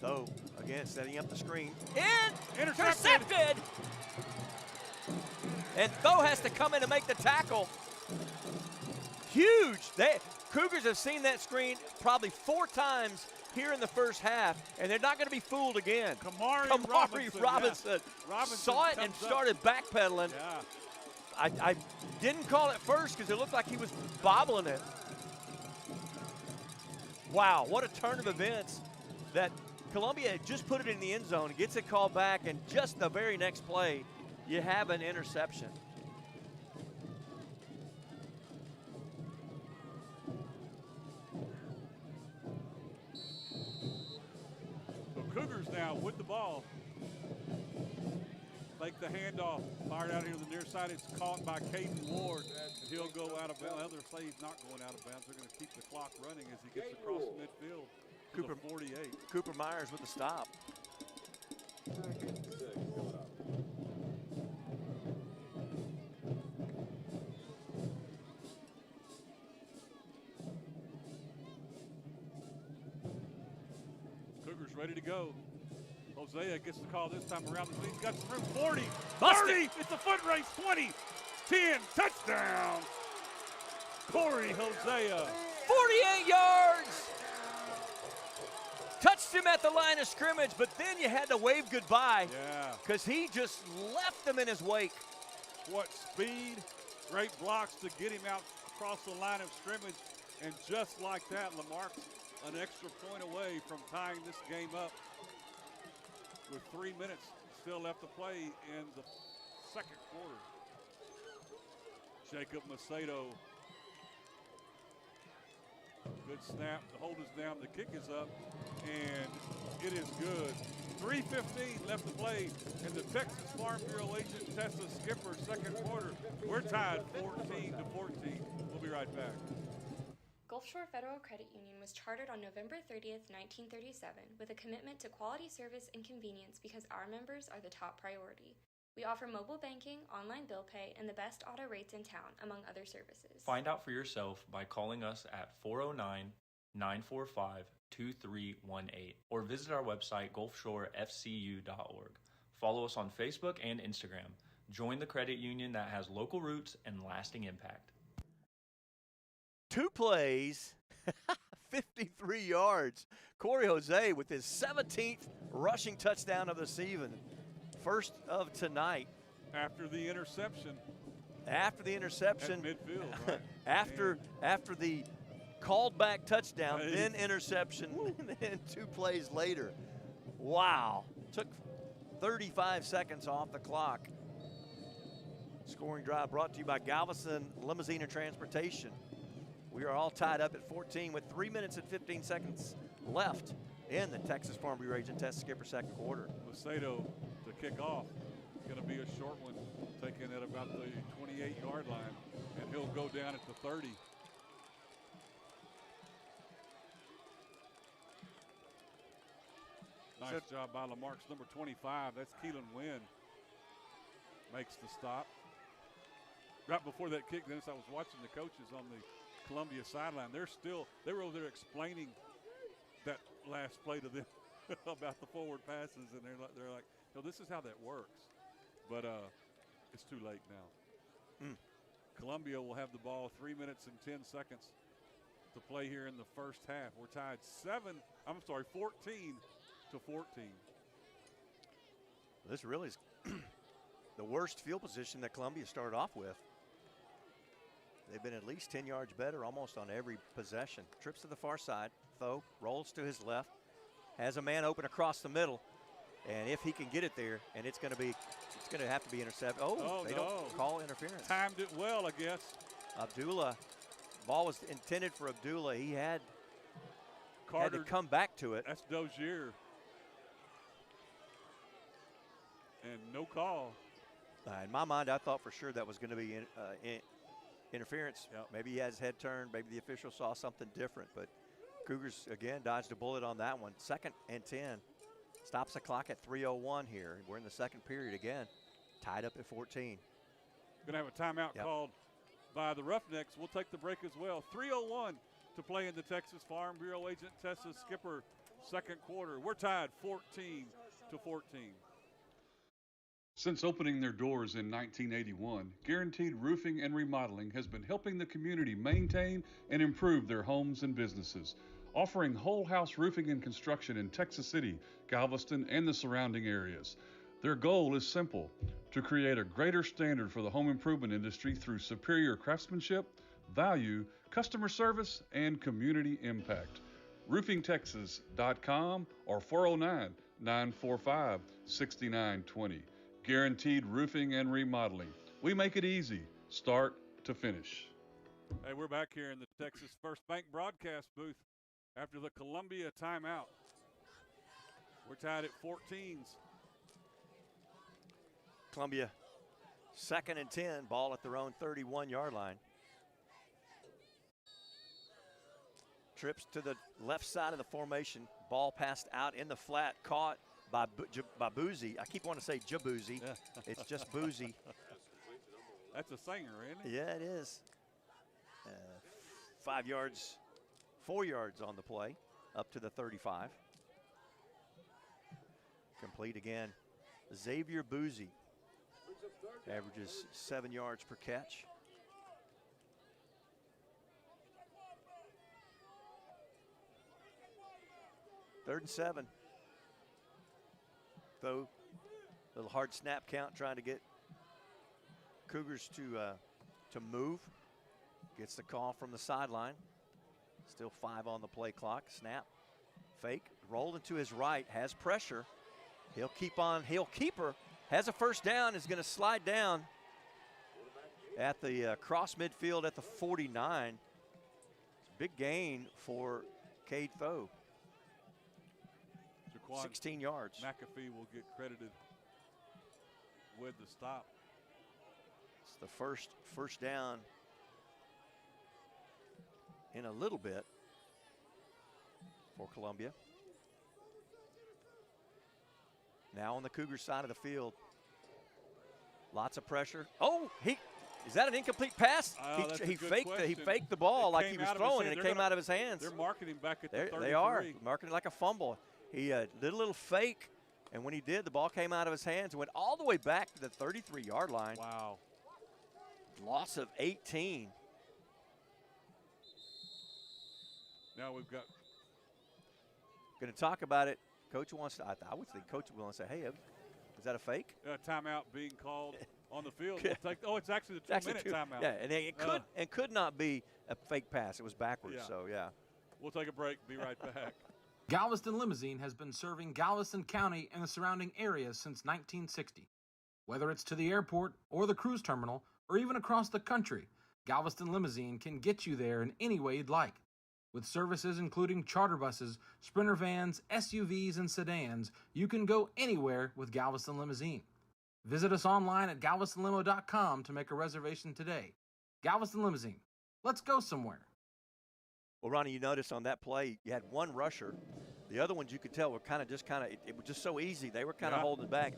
Though, again, setting up the screen. Intercepted! And Though has to come in to make the tackle. Huge. Cougars have seen that screen probably 4 times here in the first half, and they're not going to be fooled again. Kamari Robinson saw it and started backpedaling. Yeah. I didn't call it first because it looked like he was bobbling it. Wow, what a turn of events that Columbia had just put it in the end zone, gets it called back, and just the very next play, you have an interception. So Cougars now with the ball. Make the handoff, fired out here to the near side. It's caught by Caden Ward. He'll go out of bounds. Others say he's not going out of bounds. They're going to keep the clock running as he gets across the midfield to the 48. Cooper Myers with the stop. Cougars ready to go. Hosea gets the call this time around. He's got some room. 40, Busted. 30. It's a foot race. 20, 10, touchdown. Corey Hosea. 48 yards. reached him at the line of scrimmage, but then you had to wave goodbye. Yeah. Because he just left them in his wake. What speed, great blocks to get him out across the line of scrimmage. And just like that, Lamarck's an extra point away from tying this game up with 3 minutes still left to play in the second quarter. Jacob Macedo. Good snap. The hold is down. The kick is up. And it is good. 3:15 left to play in the Texas Farm Bureau agent Tessa Skipper second quarter. We're tied 14-14. We'll be right back. Gulf Shore Federal Credit Union was chartered on November 30th, 1937, with a commitment to quality service and convenience because our members are the top priority. We offer mobile banking, online bill pay, and the best auto rates in town, among other services. Find out for yourself by calling us at 409-945-2318 or visit our website gulfshorefcu.org. Follow us on Facebook and Instagram. Join the credit union that has local roots and lasting impact. 2 plays, 53 yards. Corey Jose with his 17th rushing touchdown of the season. First of tonight. After the interception. After the interception. At midfield, right? after the called back touchdown, then interception, and then 2 plays later. Wow. Took 35 seconds off the clock. Scoring drive brought to you by Galveston Limousine and Transportation. We are all tied up at 14 with 3 minutes and 15 seconds left in the Texas Farm Bureau agent Tessa Skipper second quarter. Macedo to kick off. Going to be a short one, taken at about the 28-yard line, and he'll go down at the 30. Nice job by Lamarck's number 25. That's Keelan Wynn. Makes the stop. Right before that kick, Dennis, I was watching the coaches on the Columbia sideline. They were over there explaining that last play to them about the forward passes, and they're like, no, this is how that works. But it's too late now. Columbia will have the ball 3 minutes and 10 seconds to play here in the first half. We're tied 14-14. This really is the worst field position that Columbia started off with. They've been at least 10 yards better almost on every possession. Trips to the far side. Tho rolls to his left. Has a man open across the middle. And if he can get it there, and it's going to have to be intercepted. They don't call interference. Timed it well, I guess. Abdullah. Ball was intended for Abdullah. He had to come back to it. That's Dozier. And no call. In my mind, I thought for sure that was going to be interference. Yep. Maybe he had his head turned. Maybe the official saw something different. But Cougars, again, dodged a bullet on that one. 2nd and 10. Stops the clock at 3:01 here. We're in the second period again. Tied up at 14. Going to have a timeout called by the Roughnecks. We'll take the break as well. 3:01 to play in the Texas Farm Bureau agent Tessa Skipper second quarter. We're tied 14-14. Since opening their doors in 1981, Guaranteed Roofing and Remodeling has been helping the community maintain and improve their homes and businesses, offering whole house roofing and construction in Texas City, Galveston, and the surrounding areas. Their goal is simple: to create a greater standard for the home improvement industry through superior craftsmanship, value, customer service, and community impact. RoofingTexas.com or 409-945-6920. Guaranteed Roofing and Remodeling. We make it easy, start to finish. Hey, we're back here in the Texas First Bank broadcast booth after the Columbia timeout. We're tied at 14s. Columbia 2nd and 10. Ball at their own 31-yard line. Trips to the left side of the formation. Ball passed out in the flat, caught by Boozy. I keep wanting to say Jaboozy. It's just Boozy. That's a singer, isn't it? Yeah, it is. 4 yards on the play, up to the 35. Complete again. Xavier Boozy averages 7 yards per catch. 3rd and 7. Though, little hard snap count trying to get Cougars to move. Gets the call from the sideline. Still 5 on the play clock. Snap, fake, rolled into his right, has pressure. He'll keep on, he'll keep her. Has a first down, is going to slide down at the cross midfield at the 49. It's a big gain for Cade Foe. 16 yards. McAfee will get credited with the stop. It's the first down in a little bit for Columbia. Now on the Cougars side of the field. Lots of pressure. Oh, is that an incomplete pass? He faked the ball like he was throwing, and it came out of his hands. They're marking him back at the 33. They are marking it like a fumble. He did a little fake, and when he did, the ball came out of his hands and went all the way back to the 33-yard line. Wow. Loss of 18. Now we've got. Going to talk about it. Coach wants to. I would think Coach will want to say, "Hey, is that a fake?" Timeout being called on the field. It's actually the 2-minute timeout. Yeah, and it could not be a fake pass. It was backwards. Yeah. So yeah. We'll take a break. Be right back. Galveston Limousine has been serving Galveston County and the surrounding areas since 1960. Whether it's to the airport or the cruise terminal or even across the country, Galveston Limousine can get you there in any way you'd like. With services including charter buses, Sprinter vans, SUVs, and sedans, you can go anywhere with Galveston Limousine. Visit us online at galvestonlimo.com to make a reservation today. Galveston Limousine. Let's go somewhere. Well, Ronnie, you noticed on that play, you had one rusher. The other ones you could tell were it was just so easy. They were kind of holding back.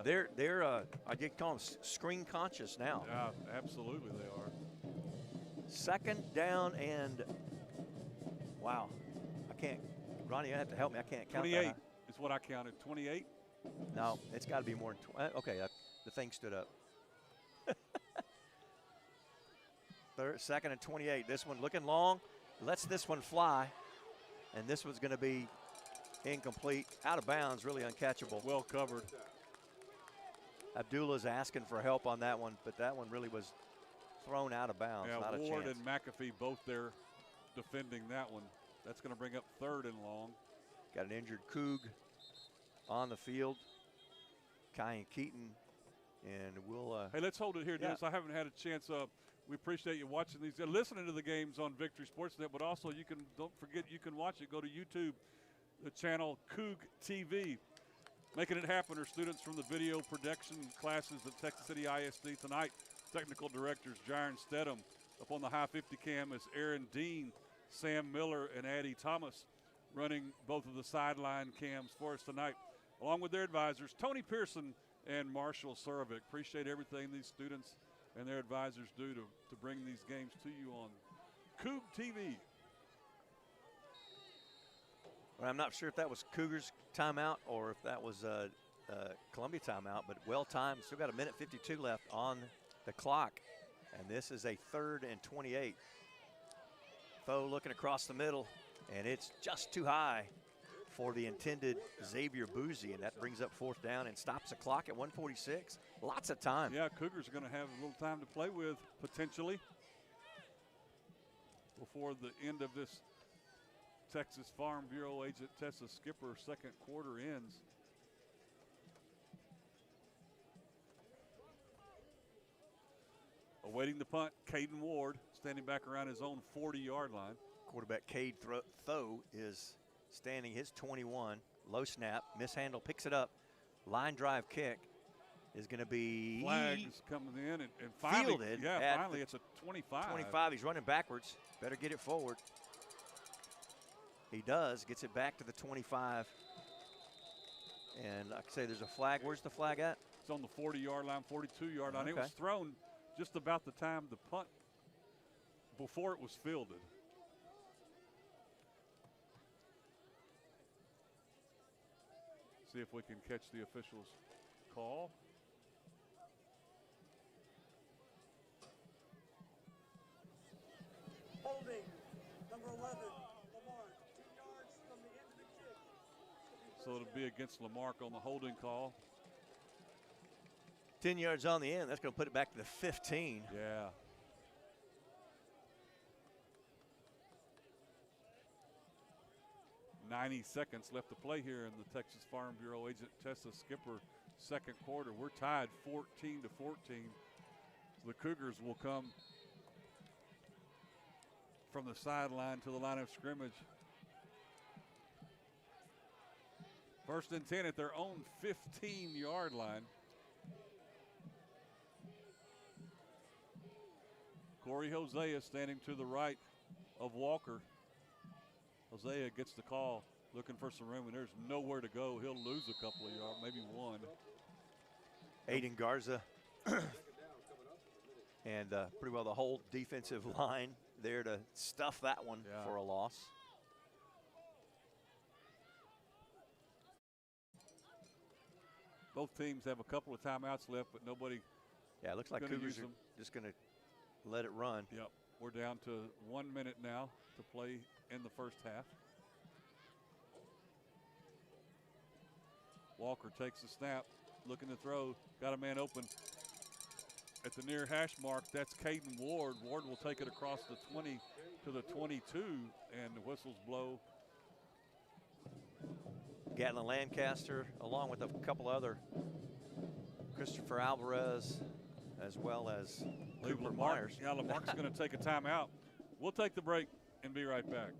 They're I get call them screen conscious now. Yeah, absolutely they are. 2nd down and wow, Ronnie, you have to help me. I can't count 28 that. is what I counted. 28? No, it's got to be more than 20. Okay, the thing stood up. 2nd and 28. This one looking long. Lets this one fly. And this one's going to be incomplete. Out of bounds, really uncatchable. Well covered. Abdullah's asking for help on that one, but that one really was thrown out of bounds. Yeah, not a Ward chance. and McAfee both there defending that one. That's going to bring up 3rd and long. Got an injured Coug on the field. Kyan Keaton, and we'll. Hey, let's hold it here, Dennis. I haven't had a chance. We appreciate you watching these, listening to the games on Victory SportsNet, but also don't forget you can watch it. Go to YouTube, the channel Coug TV. Making it happen are students from the video production classes at Texas City ISD tonight. Technical directors Jaron Stedham. Up on the high 50 cam is Aaron Dean, Sam Miller, and Addie Thomas running both of the sideline cams for us tonight, along with their advisors, Tony Pearson and Marshall Surovic. Appreciate everything these students and their advisors do to bring these games to you on Coug TV. Well, I'm not sure if that was Cougars timeout or if that was Columbia timeout, but well timed. Still got 1:52 left on the clock, and this is a 3rd and 28. Foe looking across the middle, and it's just too high for the intended Xavier Boozy, and that brings up 4th down and stops the clock at 1:46. Lots of time. Yeah, Cougars are going to have a little time to play with, potentially, before the end of this Texas Farm Bureau agent Tessa Skipper 2nd quarter ends. Awaiting the punt, Caden Ward standing back around his own 40-yard line. Quarterback Cade Thoe is standing his 21. Low snap, mishandle, picks it up. Line drive kick is going to be flags coming in and finally, fielded. Yeah, finally it's a 25. 25, he's running backwards. Better get it forward. He does, gets it back to the 25. And like I say, there's a flag. Where's the flag at? It's on the 40-yard line, 42-yard line. Okay. It was thrown just about the time the punt, before it was fielded. See if we can catch the officials' call. Holding, number 11, Lamar, 2 yards from the end of the kick. So it'll be against Lamarck on the holding call. 10 yards on the end. That's going to put it back to the 15. Yeah. "90 seconds left to play here in the Texas Farm Bureau Agent Tessa Skipper second quarter. We're tied 14-14. So the Cougars will come from the sideline to the line of scrimmage. First and 10 at their own 15-yard line. Corey Hosea standing to the right of Walker. Hosea gets the call, looking for some room, and there's nowhere to go. He'll lose a couple of yards, maybe one. Aiden Garza and pretty well the whole defensive line there to stuff that one for a loss. Both teams have a couple of timeouts left, but nobody. Yeah, it looks like Cougars are just going to let it run. Yep, we're down to 1 minute now to play in the first half. Walker takes the snap, looking to throw, got a man open at the near hash mark. That's Caden Ward. Ward will take it across the 20 to the 22, and the whistles blow. Gatlin Lancaster, along with a couple other, Christopher Alvarez, as well as Cooper Myers. Yeah, Lamarck's going to take a timeout. We'll take the break and be right back.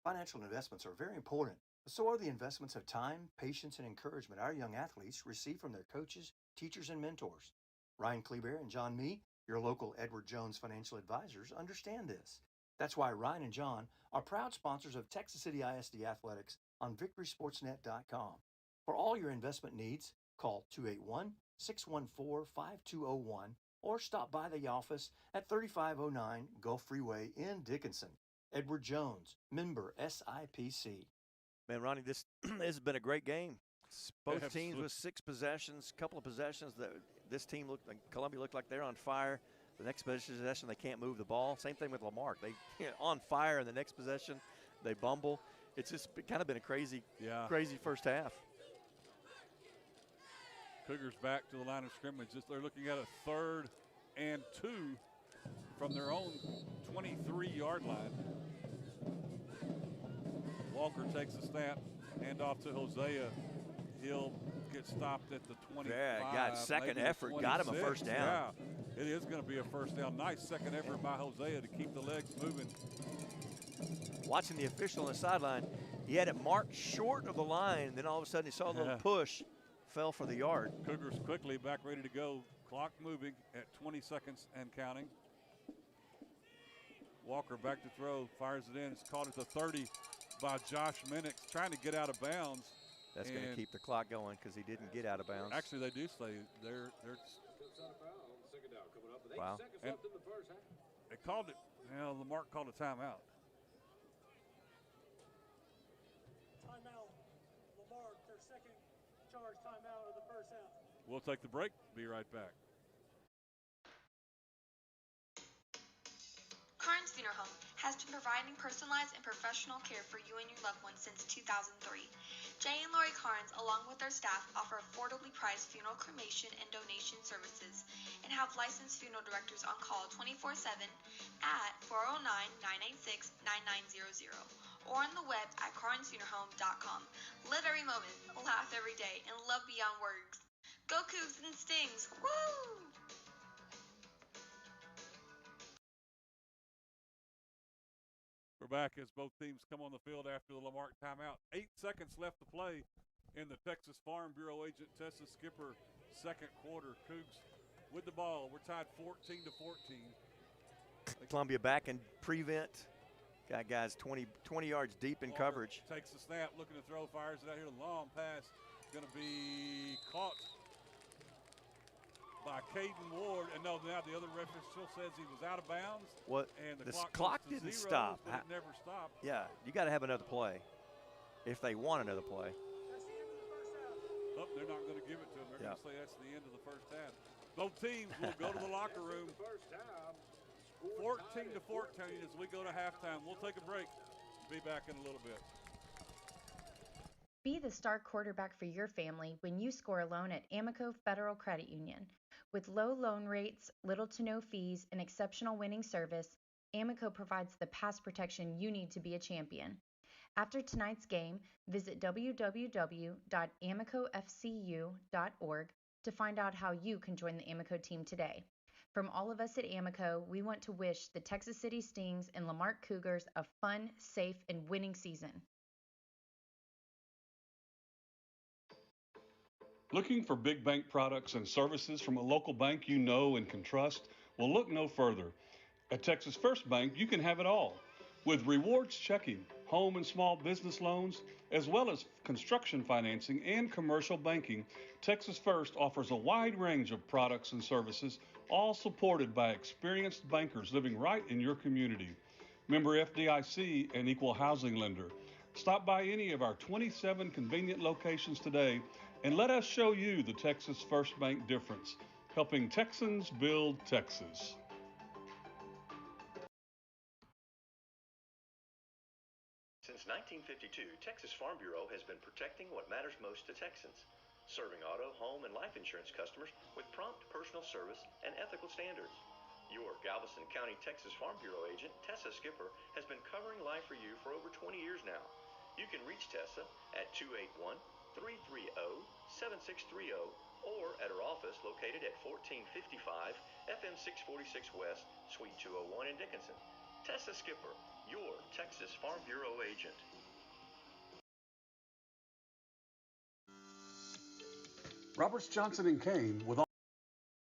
Financial investments are very important, but so are the investments of time, patience, and encouragement our young athletes receive from their coaches, teachers, and mentors. Ryan Kleber and John Mee, your local Edward Jones financial advisors, understand this. That's why Ryan and John are proud sponsors of Texas City ISD Athletics on VictorySportsNet.com. For all your investment needs, call 281-614-5201 or stop by the office at 3509 Gulf Freeway in Dickinson. Edward Jones, member SIPC. Man, Ronnie, this has been a great game. Both teams with 6 possessions, couple of possessions that this team looked like, Columbia looked like they're on fire. The next possession, they can't move the ball. Same thing with Lamarck. They on fire, and the next possession, they bumble. It's just kind of been a crazy first half. Cougars back to the line of scrimmage. They're looking at a 3rd and 2 from their own 23-yard line. Walker takes a snap, hand off to Hosea. He'll get stopped at the 25. Yeah, got second effort, got him a first down. Yeah, it is going to be a first down. Nice second effort by Hosea to keep the legs moving. Watching the official on the sideline, he had it marked short of the line, and then all of a sudden he saw a little push, fell for the yard. Cougars quickly back ready to go. Clock moving at 20 seconds and counting. Walker back to throw, fires it in. It's caught at the 30 by Josh Minix, trying to get out of bounds. That's going to keep the clock going because he didn't get out of bounds. Actually, they do say they're wow. And they called it, Lamarck called a timeout. Timeout. Lamarck, their second charge timeout of the first half. We'll take the break. Be right back. Carnes Funeral Home has been providing personalized and professional care for you and your loved ones since 2003. Jay and Lori Carnes, along with their staff, offer affordably priced funeral cremation and donation services and have licensed funeral directors on call 24/7 at 409-986-9900 or on the web at carnesfuneralhome.com. Live every moment, laugh every day, and love beyond words. Go Cougs and Stings! Woo! We're back as both teams come on the field after the Lamarck timeout. 8 seconds left to play in the Texas Farm Bureau Agent Tessa Skipper second quarter. Cougs with the ball. We're tied 14-14. Columbia back and prevent. Got guys 20 yards deep in coverage. Takes the snap, looking to throw, fires it out here. Long pass, going to be caught by Caden Ward. And no, now the other referee still says he was out of bounds. What? And the clock goes to didn't 0, stop. But it never stopped. Yeah, you got to have another play if they want another play. Oh, they're not going to give it to him. They're going to say that's the end of the first half. Both teams will go to the locker room. 14-14 as we go to halftime. We'll take a break. Be back in a little bit. Be the star quarterback for your family when you score a loan at Amico Federal Credit Union. With low loan rates, little to no fees, and exceptional winning service, Amico provides the pass protection you need to be a champion. After tonight's game, visit www.amicofcu.org to find out how you can join the Amico team today. From all of us at Amico, we want to wish the Texas City Stings and Lamarck Cougars a fun, safe, and winning season. Looking for big bank products and services from a local bank you know and can trust? Well, look no further. At Texas First Bank, you can have it all. With rewards checking, home and small business loans, as well as construction financing and commercial banking, Texas First offers a wide range of products and services, all supported by experienced bankers living right in your community. Member FDIC and equal housing lender. Stop by any of our 27 convenient locations today and let us show you the Texas First Bank difference, helping Texans build Texas. Since 1952, Texas Farm Bureau has been protecting what matters most to Texans, serving auto, home, and life insurance customers with prompt personal service and ethical standards. Your Galveston County Texas Farm Bureau agent, Tessa Skipper, has been covering life for you for over 20 years now. You can reach Tessa at 281-330-7630 or at her office located at 1455 FM 646 West, Suite 201 in Dickinson. Tessa Skipper, your Texas Farm Bureau agent. Roberts, Johnson & Kane with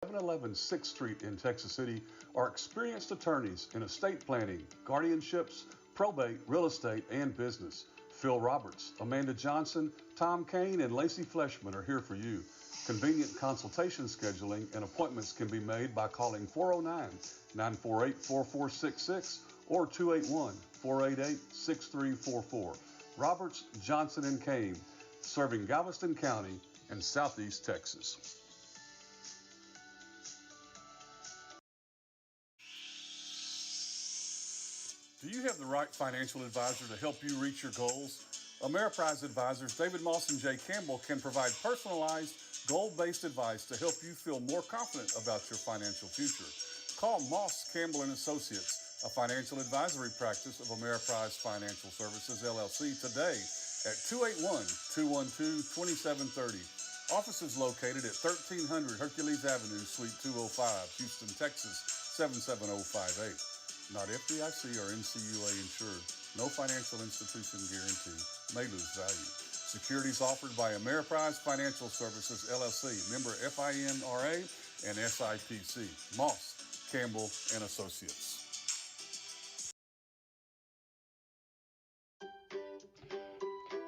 711 6th Street in Texas City are experienced attorneys in estate planning, guardianships, probate, real estate, and business. Phil Roberts, Amanda Johnson, Tom Kane, and Lacey Fleshman are here for you. Convenient consultation scheduling and appointments can be made by calling 409-948-4466 or 281-488-6344. Roberts, Johnson & Kane, serving Galveston County and Southeast Texas. Do you have the right financial advisor to help you reach your goals? Ameriprise advisors David Moss and Jay Campbell can provide personalized, goal-based advice to help you feel more confident about your financial future. Call Moss, Campbell & Associates, a financial advisory practice of Ameriprise Financial Services, LLC, today at 281-212-2730. Offices located at 1300 Hercules Avenue, Suite 205, Houston, Texas, 77058. Not FDIC or NCUA insured. No financial institution guarantee. May lose value. Securities offered by Ameriprise Financial Services, LLC, member FINRA and SIPC. Moss, Campbell & Associates.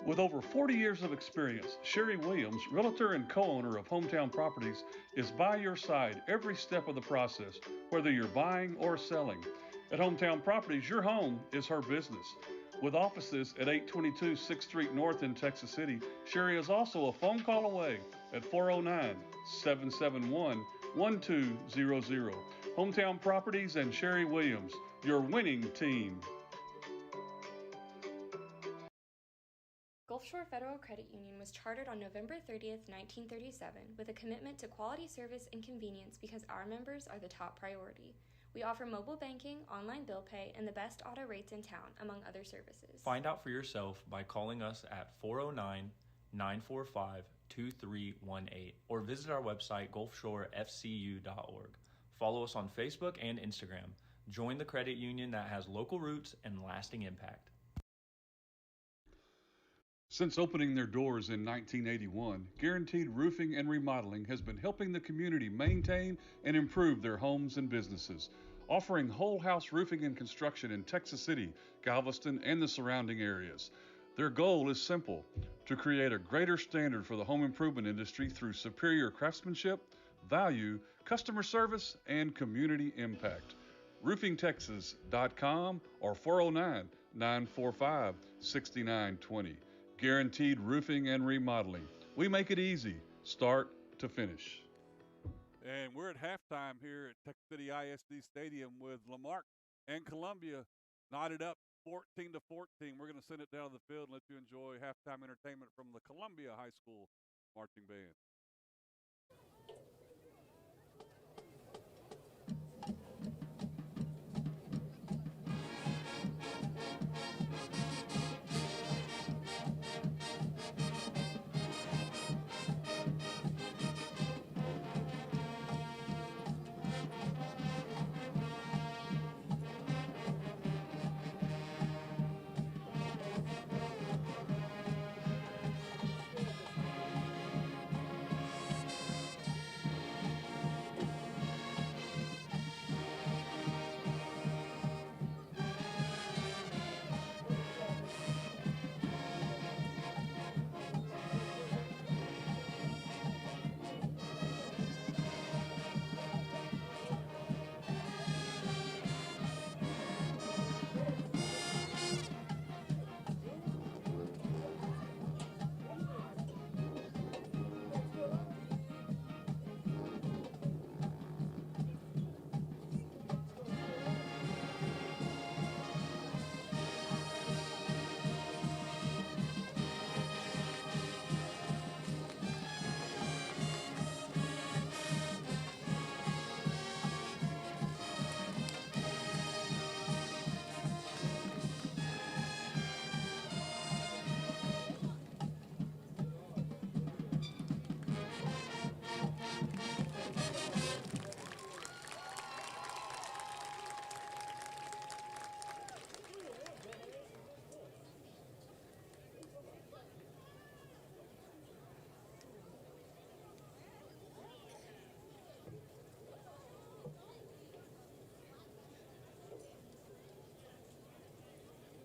With over 40 years of experience, Sherry Williams, realtor and co-owner of Hometown Properties, is by your side every step of the process, whether you're buying or selling. At Hometown Properties, your home is her business. With offices at 822 6th Street North in Texas City, Sherry is also a phone call away at 409-771-1200. Hometown Properties and Sherry Williams, your winning team. Gulf Shore Federal Credit Union was chartered on November 30th, 1937, with a commitment to quality service and convenience because our members are the top priority. We offer mobile banking, online bill pay, and the best auto rates in town, among other services. Find out for yourself by calling us at 409-945-2318 or visit our website, gulfshorefcu.org. Follow us on Facebook and Instagram. Join the credit union that has local roots and lasting impact. Since opening their doors in 1981, Guaranteed Roofing and Remodeling has been helping the community maintain and improve their homes and businesses, offering whole house roofing and construction in Texas City, Galveston, and the surrounding areas. Their goal is simple: to create a greater standard for the home improvement industry through superior craftsmanship, value, customer service, and community impact. RoofingTexas.com or 409-945-6920. Guaranteed Roofing and Remodeling. We make it easy, start to finish. And we're at halftime here at Texas City ISD Stadium with Lamarck and Columbia knotted up 14-14. We're going to send it down to the field and let you enjoy halftime entertainment from the Columbia High School marching band.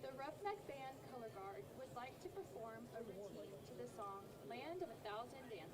The Roughneck Band Color Guard would like to perform a routine to the song Land of a Thousand Dances.